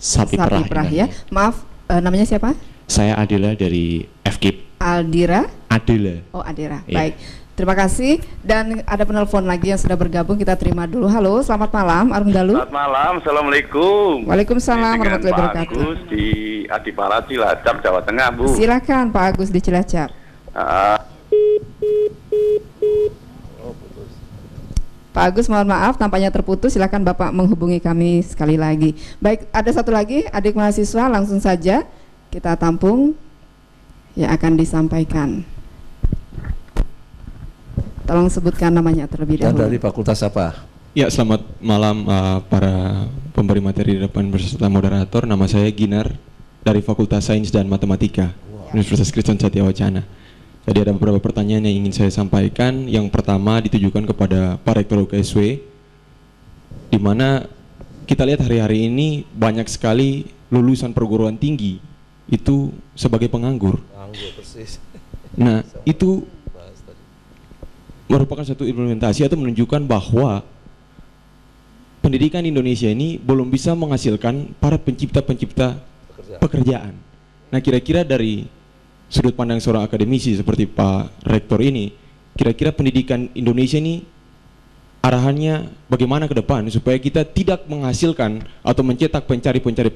sapi perah ya. Maaf, namanya siapa? Saya Adela dari FKIP. Aldira? Adela. Oh, Adira. Iya. Baik. Terima kasih. Dan ada penelpon lagi yang sudah bergabung, kita terima dulu. Halo, selamat malam, Arung Dalu. Selamat malam, Assalamualaikum. Waalaikumsalam warahmatullahi wabarakatuh. Pak Agus di Adipara Cilacap, Jawa Tengah, Bu. Silakan Pak Agus di Cilacap. Pak Agus, mohon maaf, tampaknya terputus. Silakan Bapak menghubungi kami sekali lagi. Baik, ada satu lagi adik mahasiswa, langsung saja kita tampung yang akan disampaikan. Tolong sebutkan namanya terlebih dahulu. Dan dari fakultas apa? Ya, selamat malam para pemberi materi di depan beserta moderator. Nama saya Ginar dari Fakultas Sains dan Matematika Universitas Kristen Satya Wacana. Jadi ada beberapa pertanyaan yang ingin saya sampaikan. Yang pertama ditujukan kepada Pak Rektor UKSW, di mana kita lihat hari-hari ini banyak sekali lulusan perguruan tinggi itu sebagai penganggur. Nah, itu merupakan satu implementasi atau menunjukkan bahwa pendidikan Indonesia ini belum bisa menghasilkan para pencipta-pencipta pekerjaan. Nah, kira-kira dari sudut pandang seorang akademisi seperti Pak Rektor ini, kira-kira pendidikan Indonesia ini arahannya bagaimana ke depan supaya kita tidak menghasilkan atau mencetak pencari-pencari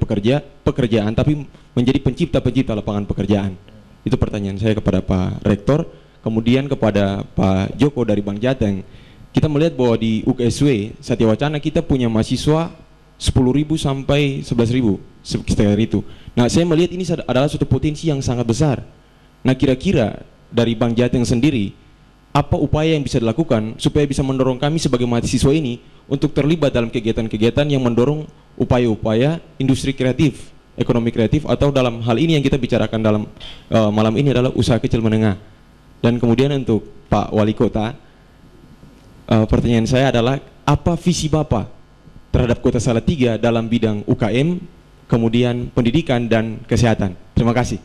pekerjaan tapi menjadi pencipta-pencipta lapangan pekerjaan. Itu pertanyaan saya kepada Pak Rektor. Kemudian kepada Pak Joko dari Bank Jateng, kita melihat bahwa di UKSW Satya Wacana kita punya mahasiswa 10.000 sampai 11.000 sekitar itu. Nah, saya melihat ini adalah suatu potensi yang sangat besar. Nah, kira-kira dari Bank Jateng sendiri, apa upaya yang bisa dilakukan supaya bisa mendorong kami sebagai mahasiswa ini untuk terlibat dalam kegiatan-kegiatan yang mendorong upaya-upaya industri kreatif, ekonomi kreatif, atau dalam hal ini yang kita bicarakan dalam malam ini adalah usaha kecil menengah. Dan kemudian untuk Pak Wali Kota, pertanyaan saya adalah apa visi Bapak terhadap Kota Salatiga dalam bidang UKM, kemudian pendidikan dan kesehatan. Terima kasih.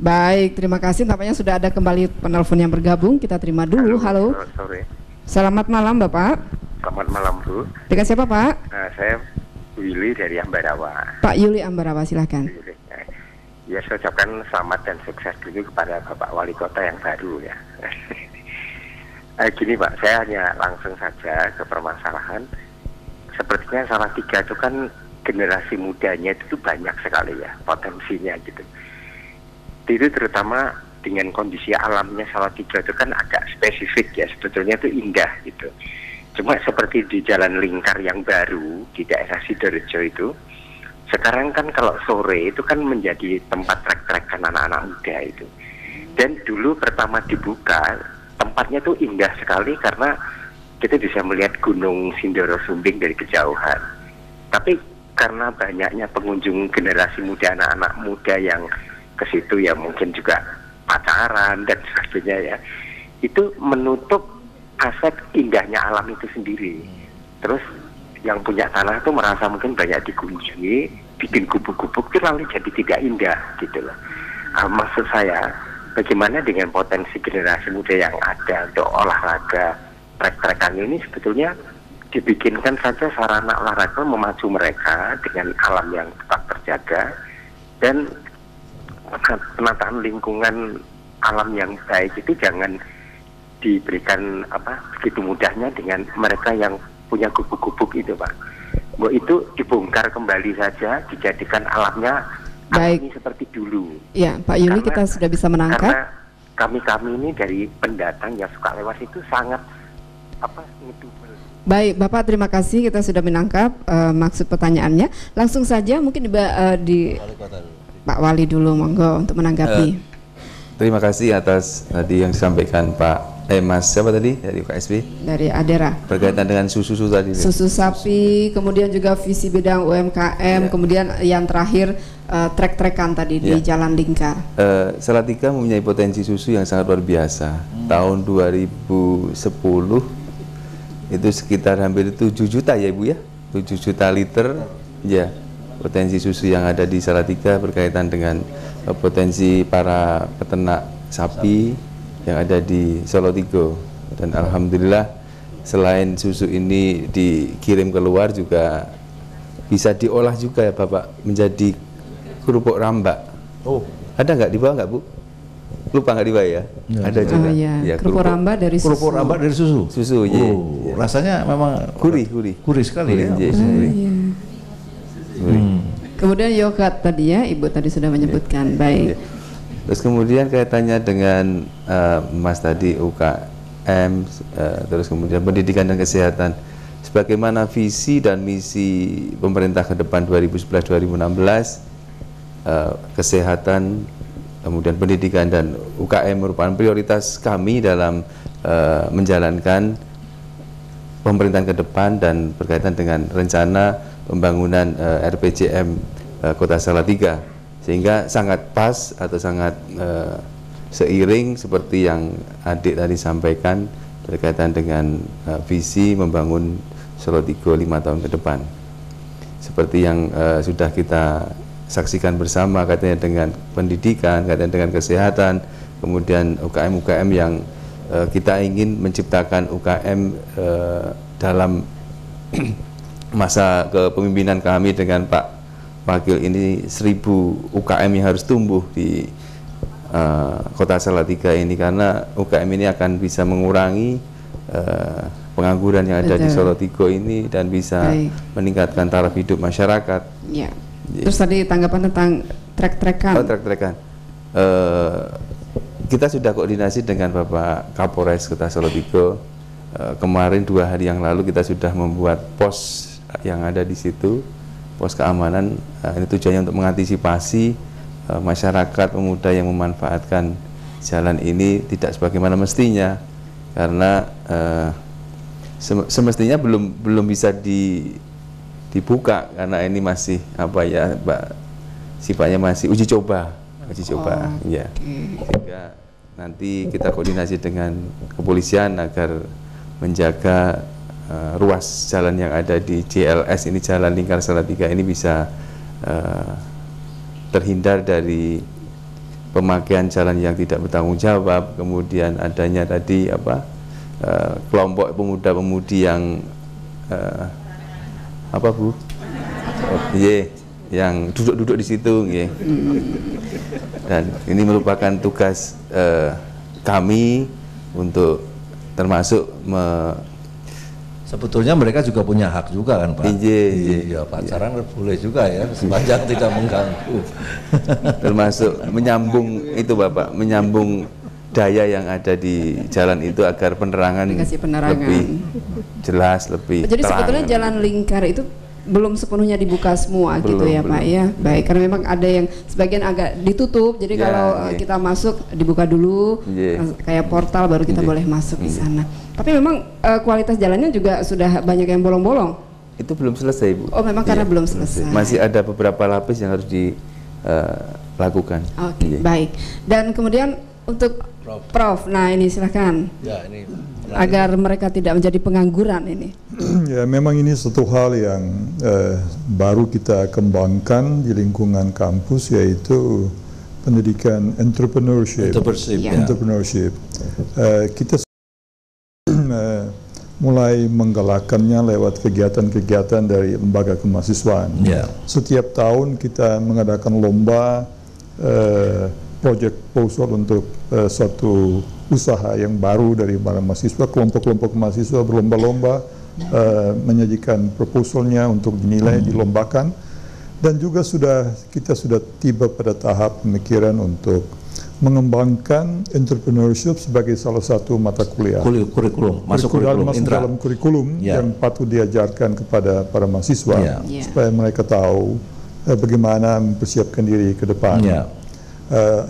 Baik, terima kasih. Tampaknya sudah ada kembali penelpon yang bergabung. Kita terima dulu. Halo. Sore. Selamat malam Bapak. Selamat malam Bu. Dengan siapa Pak? Saya Willy dari Ambarawa. Pak Yuli Ambarawa, silahkan. Ya, saya ucapkan selamat dan sukses dulu kepada Bapak Wali Kota yang baru ya. Gini Pak, saya hanya langsung saja ke permasalahan. Sepertinya Salatiga itu kan generasi mudanya itu banyak sekali ya potensinya gitu. Itu terutama dengan kondisi alamnya Salatiga itu kan agak spesifik ya, sebetulnya itu indah gitu. Cuma seperti di Jalan Lingkar yang baru di daerah Sidorejo itu, sekarang kan kalau sore itu kan menjadi tempat trek-trekan anak-anak muda itu. Dan dulu pertama dibuka, tempatnya tuh indah sekali karena kita bisa melihat Gunung Sindoro Sumbing dari kejauhan. Tapi karena banyaknya pengunjung generasi muda, anak-anak muda yang ke situ ya mungkin juga pacaran dan sebagainya ya, itu menutup aset indahnya alam itu sendiri. Terus yang punya tanah itu merasa mungkin banyak dikunjungi, bikin gubuk-gubuk itu lalu jadi tidak indah gitu loh. Maksud saya, bagaimana dengan potensi generasi muda yang ada untuk olahraga trek-trekan ini sebetulnya dibikinkan saja sarana olahraga memacu mereka dengan alam yang tetap terjaga dan penataan lingkungan alam yang baik itu jangan diberikan begitu mudahnya dengan mereka yang punya gubuk-gubuk itu Pak. Itu dibongkar kembali saja, dijadikan alamnya ini seperti dulu. Ya, Pak Yuli, kita sudah bisa menangkap. Karena kami ini dari pendatang yang suka lewat itu sangat ngedumel. Baik, Bapak, terima kasih, kita sudah menangkap maksud pertanyaannya. Langsung saja mungkin di Pak Wali dulu, monggo untuk menanggapi. Terima kasih atas tadi yang disampaikan Pak Mas siapa tadi dari KSB? Dari Adera. Berkaitan dengan susu tadi. Susu sapi, kemudian juga visi bidang UMKM, kemudian yang terakhir trek-trekan tadi di Jalan Lingkar. Salatiga mempunyai potensi susu yang sangat luar biasa. Tahun 2010 itu sekitar hampir 7 juta ya Ibu ya, 7 juta liter ya potensi susu yang ada di Salatiga berkaitan dengan potensi para peternak sapi yang ada di Solotigo. Dan alhamdulillah selain susu ini dikirim keluar juga bisa diolah juga ya Bapak menjadi kerupuk rambak. Oh, ada nggak di bawah nggak Bu? Lupa nggak di bawah ya? Ada juga. Ya, kerupuk rambak dari susu. Kerupuk rambak dari susu. Susu, ya. Rasanya memang gurih sekali ya. Kemudian yogurt tadi ya, Ibu tadi sudah menyebutkan. Baik. Terus kemudian kaitannya dengan Mas tadi UKM, terus kemudian pendidikan dan kesehatan. Sebagaimana visi dan misi pemerintah ke depan 2011-2016, kesehatan, kemudian pendidikan dan UKM merupakan prioritas kami dalam menjalankan pemerintahan ke depan dan berkaitan dengan rencana pembangunan RPJM Kota Salatiga. Sehingga sangat pas atau sangat seiring seperti yang adik tadi sampaikan berkaitan dengan visi membangun Solotigo 5 tahun ke depan. Seperti yang sudah kita saksikan bersama kaitannya dengan pendidikan, kaitannya dengan kesehatan, kemudian UKM-UKM yang kita ingin menciptakan UKM dalam masa kepemimpinan kami dengan Pak Wakil ini 1000 UKM yang harus tumbuh di Kota Salatiga ini, karena UKM ini akan bisa mengurangi pengangguran yang ada di Solotigo ini dan bisa meningkatkan taraf hidup masyarakat. Ya. Terus tadi tanggapan tentang trek-trekan. Oh, trek-trekan. Kita sudah koordinasi dengan Bapak Kapolres Kota Solotigo. Kemarin 2 hari yang lalu kita sudah membuat pos yang ada di situ, pos keamanan. Ini tujuannya untuk mengantisipasi masyarakat pemuda yang memanfaatkan jalan ini tidak sebagaimana mestinya, karena semestinya belum bisa dibuka karena ini masih sifatnya masih uji coba ya. Sehingga nanti kita koordinasi dengan kepolisian agar menjaga ruas jalan yang ada di JLS ini, Jalan Lingkar Salatiga ini bisa terhindar dari pemakaian jalan yang tidak bertanggung jawab, kemudian adanya tadi kelompok pemuda-pemudi yang Bu? yang duduk-duduk di situ, nggih. Dan ini merupakan tugas kami untuk termasuk sebetulnya mereka juga punya hak juga kan Pak? Iya, pacaran boleh juga ya, sepanjang tidak mengganggu. Termasuk menyambung itu Bapak, menyambung daya yang ada di jalan itu agar penerangan lebih jelas, lebih Jadi terang. sebetulnya jalan lingkar itu belum sepenuhnya dibuka semua gitu ya Pak ya. Baik, karena memang ada yang sebagian agak ditutup. Jadi kalau kita masuk dibuka dulu kayak portal baru kita boleh masuk di sana. Tapi memang kualitas jalannya juga sudah banyak yang bolong-bolong. Itu belum selesai Bu. Oh memang karena belum selesai. Masih ada beberapa lapis yang harus dilakukan. Oke, baik. Dan kemudian untuk Prof, nah ini silahkan. Ya, ini agar mereka tidak menjadi pengangguran ini. Ya, memang ini satu hal yang baru kita kembangkan di lingkungan kampus, yaitu pendidikan entrepreneurship. Kita mulai menggalakkannya lewat kegiatan-kegiatan dari lembaga kemahasiswaan. Setiap tahun kita mengadakan lomba project proposal untuk suatu usaha yang baru dari para mahasiswa. Kelompok-kelompok mahasiswa berlomba-lomba menyajikan proposalnya untuk dinilai, dilombakan, dan juga kita sudah tiba pada tahap pemikiran untuk mengembangkan entrepreneurship sebagai salah satu mata kuliah. Kurikulum, masuk dalam kurikulum yang patut diajarkan kepada para mahasiswa supaya mereka tahu bagaimana mempersiapkan diri ke depan.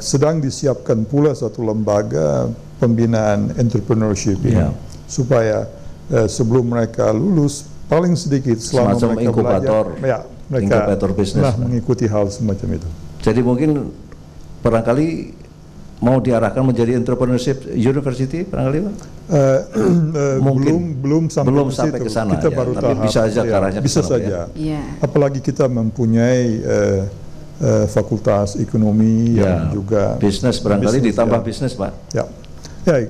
Sedang disiapkan pula satu lembaga pembinaan entrepreneurship ini supaya sebelum mereka lulus paling sedikit selama semacam mereka inkubator, belajar, mereka bisnis mengikuti hal semacam itu. Jadi mungkin barangkali mau diarahkan menjadi entrepreneurship university barangkali Pak? Belum sampai ke sana. Kita baru tapi tahap, bisa saja arahnya bisa kesana, saja. Apalagi kita mempunyai fakultas ekonomi yang juga bisnis barangkali ditambah bisnis Pak. Ya,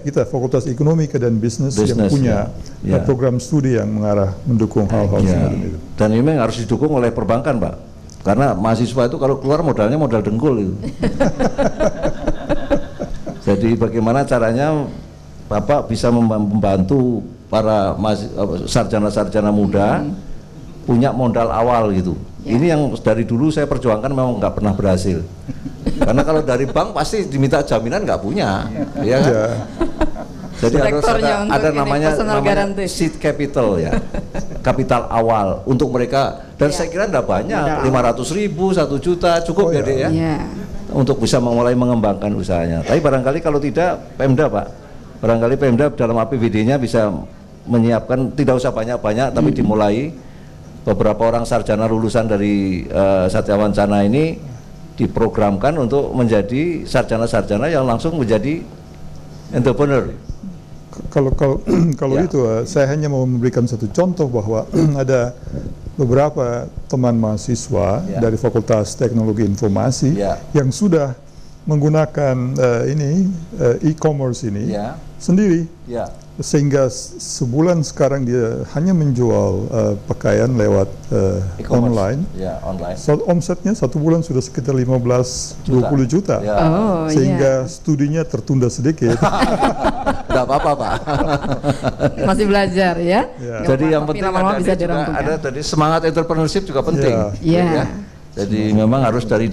kita fakultas ekonomi dan bisnis yang punya program studi yang mendukung hal-hal semacam itu. Dan ini harus didukung oleh perbankan Pak, karena mahasiswa itu kalau keluar modalnya modal dengkul itu. Jadi bagaimana caranya Bapak bisa membantu para sarjana-sarjana muda punya modal awal gitu. Ini yang dari dulu saya perjuangkan memang nggak pernah berhasil. Karena kalau dari bank pasti diminta jaminan nggak punya, ya kan? Jadi harus ada namanya seed capital ya, kapital awal untuk mereka. Dan saya kira tidak banyak, 500.000, 1 juta cukup ya Dek ya, untuk bisa mulai mengembangkan usahanya. Tapi barangkali kalau tidak Pemda Pak, barangkali Pemda dalam APBD-nya bisa menyiapkan, tidak usah banyak-banyak, tapi dimulai beberapa orang sarjana lulusan dari Satya Wancana ini diprogramkan untuk menjadi sarjana-sarjana yang langsung menjadi entrepreneur. Kalau itu saya hanya mau memberikan satu contoh bahwa ada beberapa teman mahasiswa dari Fakultas Teknologi Informasi yang sudah menggunakan e-commerce ini sendiri, sehingga sebulan sekarang dia hanya menjual pakaian lewat online. Omsetnya 1 bulan sudah sekitar 15-20 juta, sehingga studinya tertunda sedikit. Tidak apa-apa Pak. Masih belajar ya. Jadi yang penting ada tadi semangat entrepreneurship juga penting. Jadi memang harus dari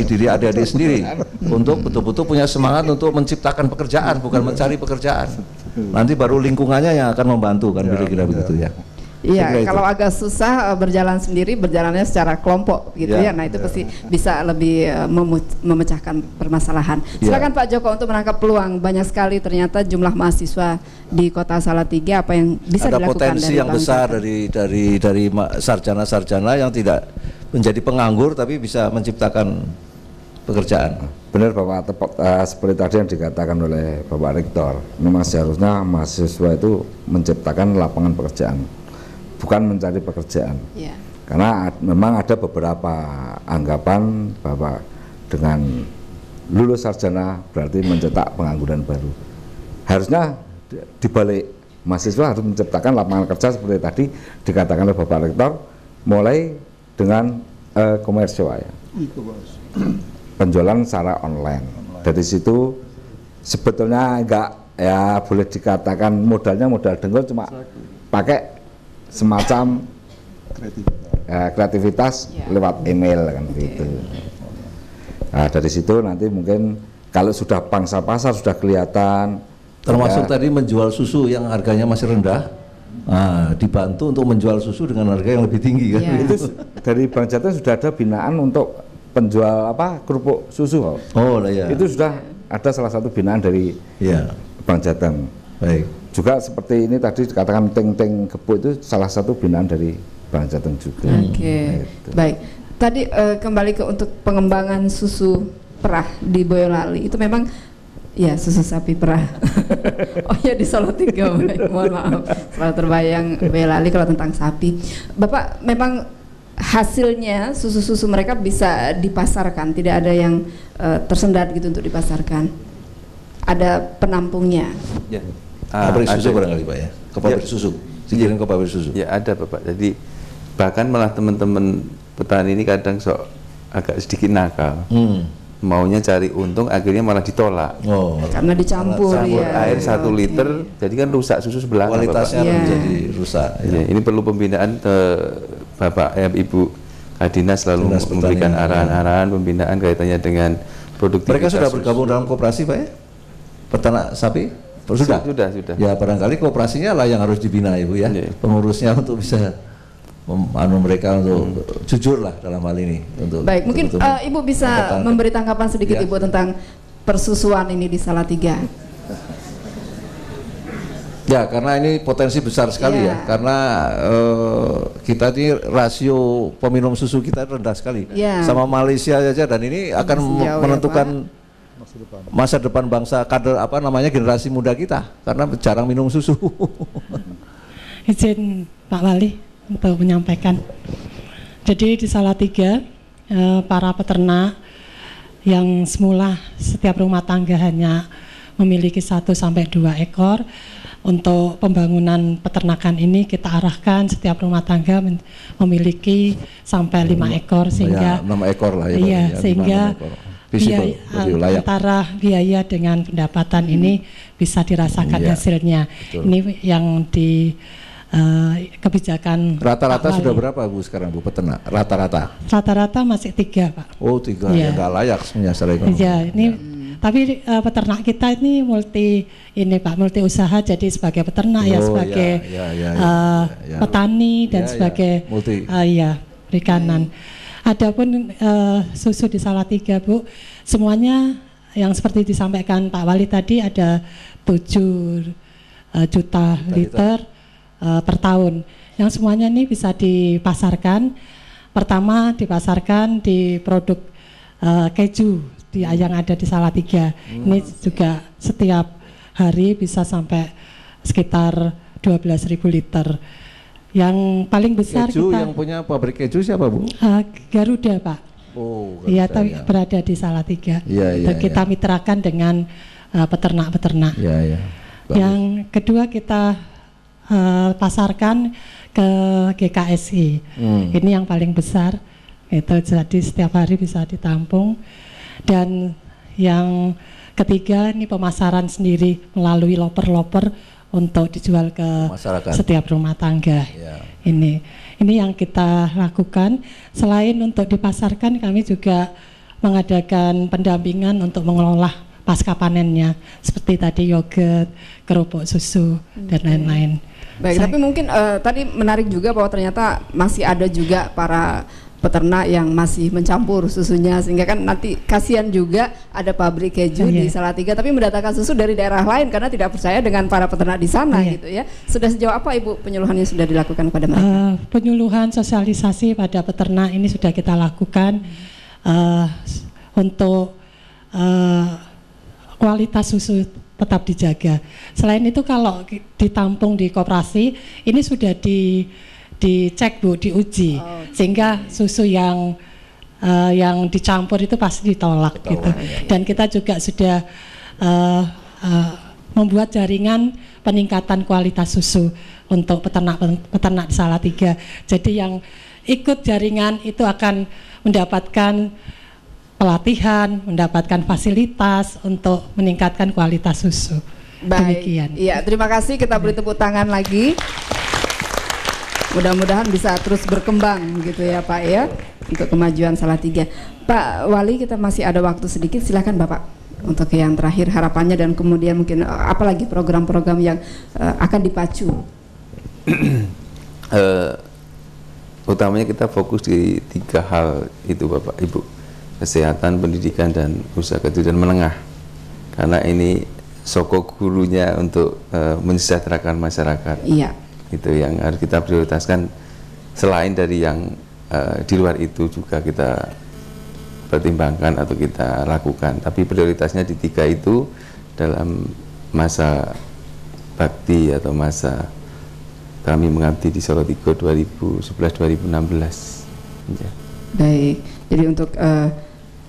diri adik-adik sendiri untuk betul-betul punya semangat untuk menciptakan pekerjaan, bukan mencari pekerjaan. Nanti baru lingkungannya yang akan membantu kan, kira-kira begitu ya. Iya, kalau agak susah berjalan sendiri, berjalannya secara kelompok gitu ya. Nah itu pasti bisa lebih memecahkan permasalahan. Silakan Pak Joko untuk menangkap peluang. Banyak sekali ternyata jumlah mahasiswa di Kota Salatiga, apa yang bisa dilakukan. Ada potensi yang besar dari sarjana-sarjana yang tidak menjadi penganggur tapi bisa menciptakan pekerjaan. Benar Bapak, seperti tadi yang dikatakan oleh Bapak Rektor, memang seharusnya mahasiswa itu menciptakan lapangan pekerjaan, bukan mencari pekerjaan. Karena memang ada beberapa anggapan bahwa dengan lulus sarjana berarti mencetak pengangguran baru. Harusnya dibalik, mahasiswa harus menciptakan lapangan kerja seperti tadi dikatakan oleh Bapak Rektor, mulai dengan komersial ya. Penjualan secara online. Dari situ sebetulnya enggak ya boleh dikatakan modalnya modal dengkul, cuma pakai semacam kreativitas lewat email kan gitu. Nah, dari situ nanti mungkin kalau sudah pangsa pasar sudah kelihatan, termasuk tadi menjual susu yang harganya masih rendah, dibantu untuk menjual susu dengan harga yang lebih tinggi kan. Itu dari Bank Jateng sudah ada binaan untuk penjual kerupuk susu. Itu sudah ada salah satu binaan dari Bank Jateng. Baik. Juga seperti ini tadi dikatakan ting-ting gepuk itu salah satu binaan dari Bank Jateng juga. Gitu. Baik. Tadi kembali ke untuk pengembangan susu perah di Boyolali itu memang ya susu sapi perah. Oh ya di Salatiga, mohon maaf. Selalu terbayang Boyolali kalau tentang sapi. Bapak memang hasilnya susu-susu mereka bisa dipasarkan, tidak ada yang tersendat gitu untuk dipasarkan. Ada penampungnya. Ya. Pabrik susu barangkali Pak ya. Ke pabrik susu. Dikirim ke pabrik susu. Ya ada Bapak. Jadi bahkan malah teman-teman petani ini kadang agak sedikit nakal. Maunya cari untung, akhirnya malah ditolak. Karena dicampur air 1 liter, jadi kan rusak susu sebelah. Kualitasnya menjadi rusak. Ya, ini perlu pembinaan Bapak Ibu Kadinas selalu memberikan arahan-arahan pembinaan kaitannya dengan produktivitas. Mereka sudah bergabung dalam koperasi Pak ya? Peternak sapi? Sudah. Ya barangkali kooperasinya lah yang harus dibina Ibu ya. Pengurusnya untuk bisa mereka untuk jujur lah dalam hal ini. Baik, mungkin Ibu bisa memberi tanggapan sedikit Ibu tentang persusuan ini di Salatiga. Ya, karena ini potensi besar sekali ya. Karena kita ini rasio peminum susu kita rendah sekali. Sama Malaysia saja, dan ini akan menentukan masa depan bangsa, kader generasi muda kita, karena jarang minum susu. Izin Pak Wali untuk menyampaikan. Jadi di Salatiga para peternak yang semula setiap rumah tangga hanya memiliki 1 sampai 2 ekor, untuk pembangunan peternakan ini kita arahkan setiap rumah tangga memiliki sampai 5 ekor sehingga 6 ekor lah ya. Iya, sehingga antara biaya dengan pendapatan ini bisa dirasakan hasilnya. Ini yang di kebijakan rata-rata sudah berapa Bu sekarang Bu peternak rata-rata masih 3 Pak. 3 ya nggak layak sebenarnya secara ekonomi. Ini tapi peternak kita ini multi usaha, jadi sebagai peternak sebagai petani dan sebagai perikanan. Adapun susu di Salatiga Bu, semuanya yang seperti disampaikan Pak Wali tadi ada 7 juta liter per tahun, yang semuanya ini bisa dipasarkan. Pertama dipasarkan di produk keju yang ada di Salatiga. Ini juga setiap hari bisa sampai sekitar 12.000 liter. Yang paling besar keju kita yang punya pabrik keju siapa Bu? Garuda Pak. Iya, tapi berada di Salatiga. Kita mitrakan dengan peternak-peternak. Yang kedua kita pasarkan ke GKSI. Ini yang paling besar, itu jadi setiap hari bisa ditampung. Dan yang ketiga ini pemasaran sendiri melalui loper-loper untuk dijual ke setiap rumah tangga. Ini yang kita lakukan. Selain untuk dipasarkan, kami juga mengadakan pendampingan untuk mengelola pasca panennya, seperti tadi yogurt, kerupuk susu dan lain-lain. Baik, tapi mungkin tadi menarik juga bahwa ternyata masih ada juga para peternak yang masih mencampur susunya, sehingga kan nanti kasihan juga ada pabrik keju di Salatiga tapi mendatangkan susu dari daerah lain karena tidak percaya dengan para peternak di sana gitu ya. Sudah sejauh apa Ibu penyuluhannya sudah dilakukan kepada mereka? Penyuluhan sosialisasi pada peternak ini sudah kita lakukan untuk kualitas susu tetap dijaga. Selain itu kalau ditampung di koperasi ini sudah dicek Bu, diuji, sehingga susu yang dicampur itu pasti ditolak gitu. Dan kita juga sudah membuat jaringan peningkatan kualitas susu untuk peternak di Salatiga. Jadi yang ikut jaringan itu akan mendapatkan pelatihan, mendapatkan fasilitas untuk meningkatkan kualitas susu. Baik. Demikian. Iya, terima kasih, kita beri tepuk tangan lagi. Mudah-mudahan bisa terus berkembang gitu ya Pak ya, untuk kemajuan Salatiga. Pak Wali, kita masih ada waktu sedikit, silakan Bapak untuk yang terakhir harapannya dan kemudian mungkin apalagi program-program yang akan dipacu. Utamanya kita fokus di 3 hal itu Bapak Ibu, kesehatan, pendidikan, dan usaha kecil dan menengah, karena ini sokok gurunya untuk mensejahterakan masyarakat. Iya. Itu yang harus kita prioritaskan. Selain dari yang di luar itu juga kita pertimbangkan atau kita lakukan, tapi prioritasnya di 3 itu dalam masa bakti atau masa kami mengabdi di Salatiga 2011-2016. Ya. Baik, jadi untuk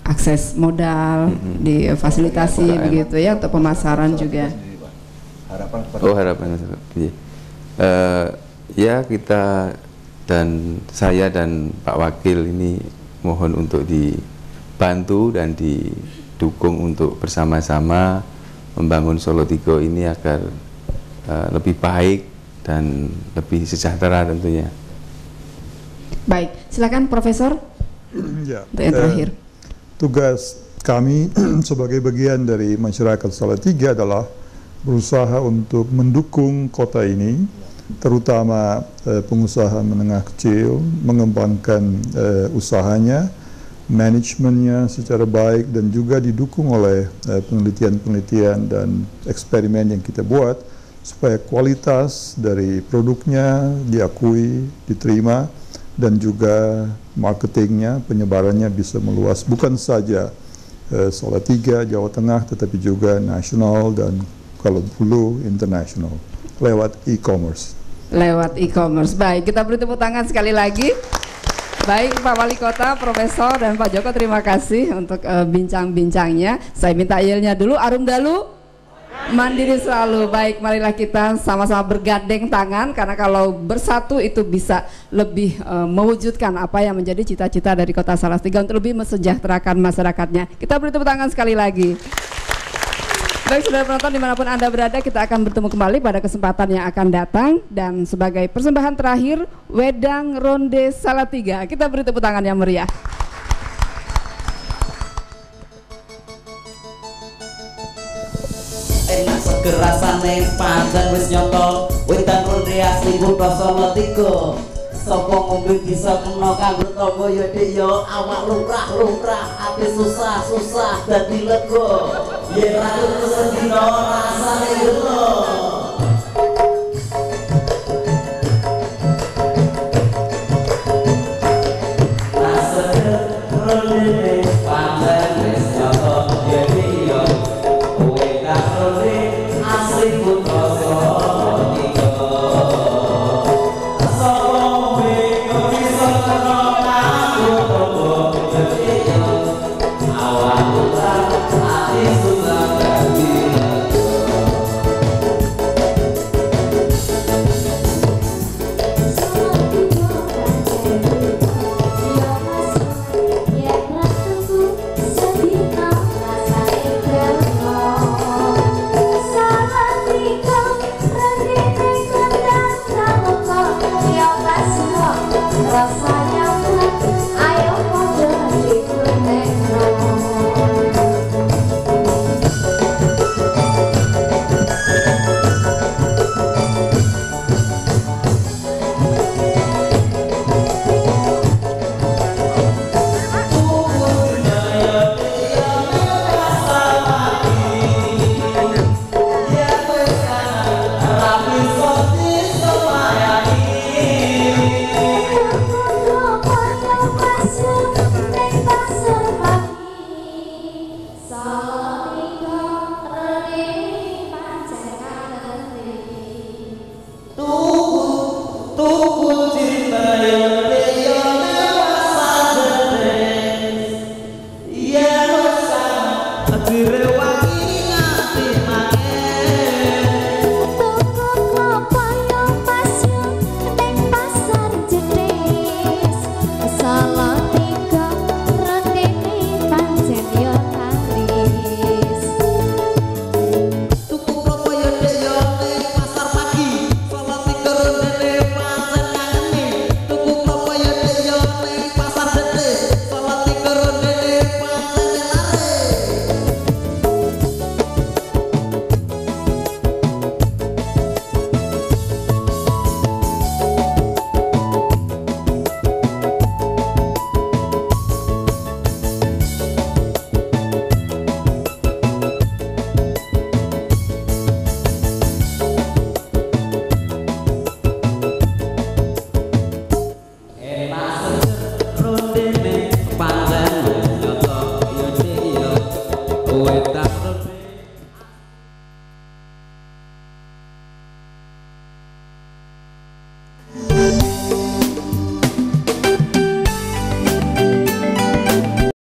akses modal difasilitasi begitu ya, untuk pemasaran juga. Harapan ya, kita dan saya dan Pak Wakil ini mohon untuk dibantu dan didukung untuk bersama-sama membangun Salatiga ini agar lebih baik dan lebih sejahtera tentunya. Baik, silakan Profesor. Ya, untuk yang terakhir. Tugas kami sebagai bagian dari masyarakat Salatiga adalah berusaha untuk mendukung kota ini, terutama pengusaha menengah kecil, mengembangkan usahanya, manajemennya secara baik, dan juga didukung oleh penelitian-penelitian dan eksperimen yang kita buat supaya kualitas dari produknya diakui, diterima, dan juga marketingnya, penyebarannya bisa meluas, bukan saja Salatiga, Jawa Tengah, tetapi juga nasional dan kalau perlu internasional lewat e-commerce. Lewat e-commerce. Baik, kita beri tepuk tangan sekali lagi. Baik Pak Wali Kota, Profesor, dan Pak Joko, terima kasih untuk bincang-bincangnya. Saya minta yelnya dulu, arum dalu, mandiri selalu. Baik, marilah kita sama-sama bergandeng tangan, karena kalau bersatu itu bisa lebih mewujudkan apa yang menjadi cita-cita dari Kota Salatiga untuk lebih mensejahterakan masyarakatnya. Kita beri tepuk tangan sekali lagi. Baik, saudara penonton dimanapun Anda berada, kita akan bertemu kembali pada kesempatan yang akan datang. Dan sebagai persembahan terakhir, Wedang Ronde Salatiga. Kita beri tepuk tangan yang meriah. Enak seger rasane pancen wis nyoto, Wedang Ronde asli kutha Salatiga. Sapa ngombe bisa kena kanggo tangga ya dik ya, awak lumrah-lumrah, ati susah-susah dadi lega. Yen ra kesendina rasane gelo. Rasane rene pancen wis nyoto ya dik ya, Wedang Ronde asli kutha Salatiga. Rasa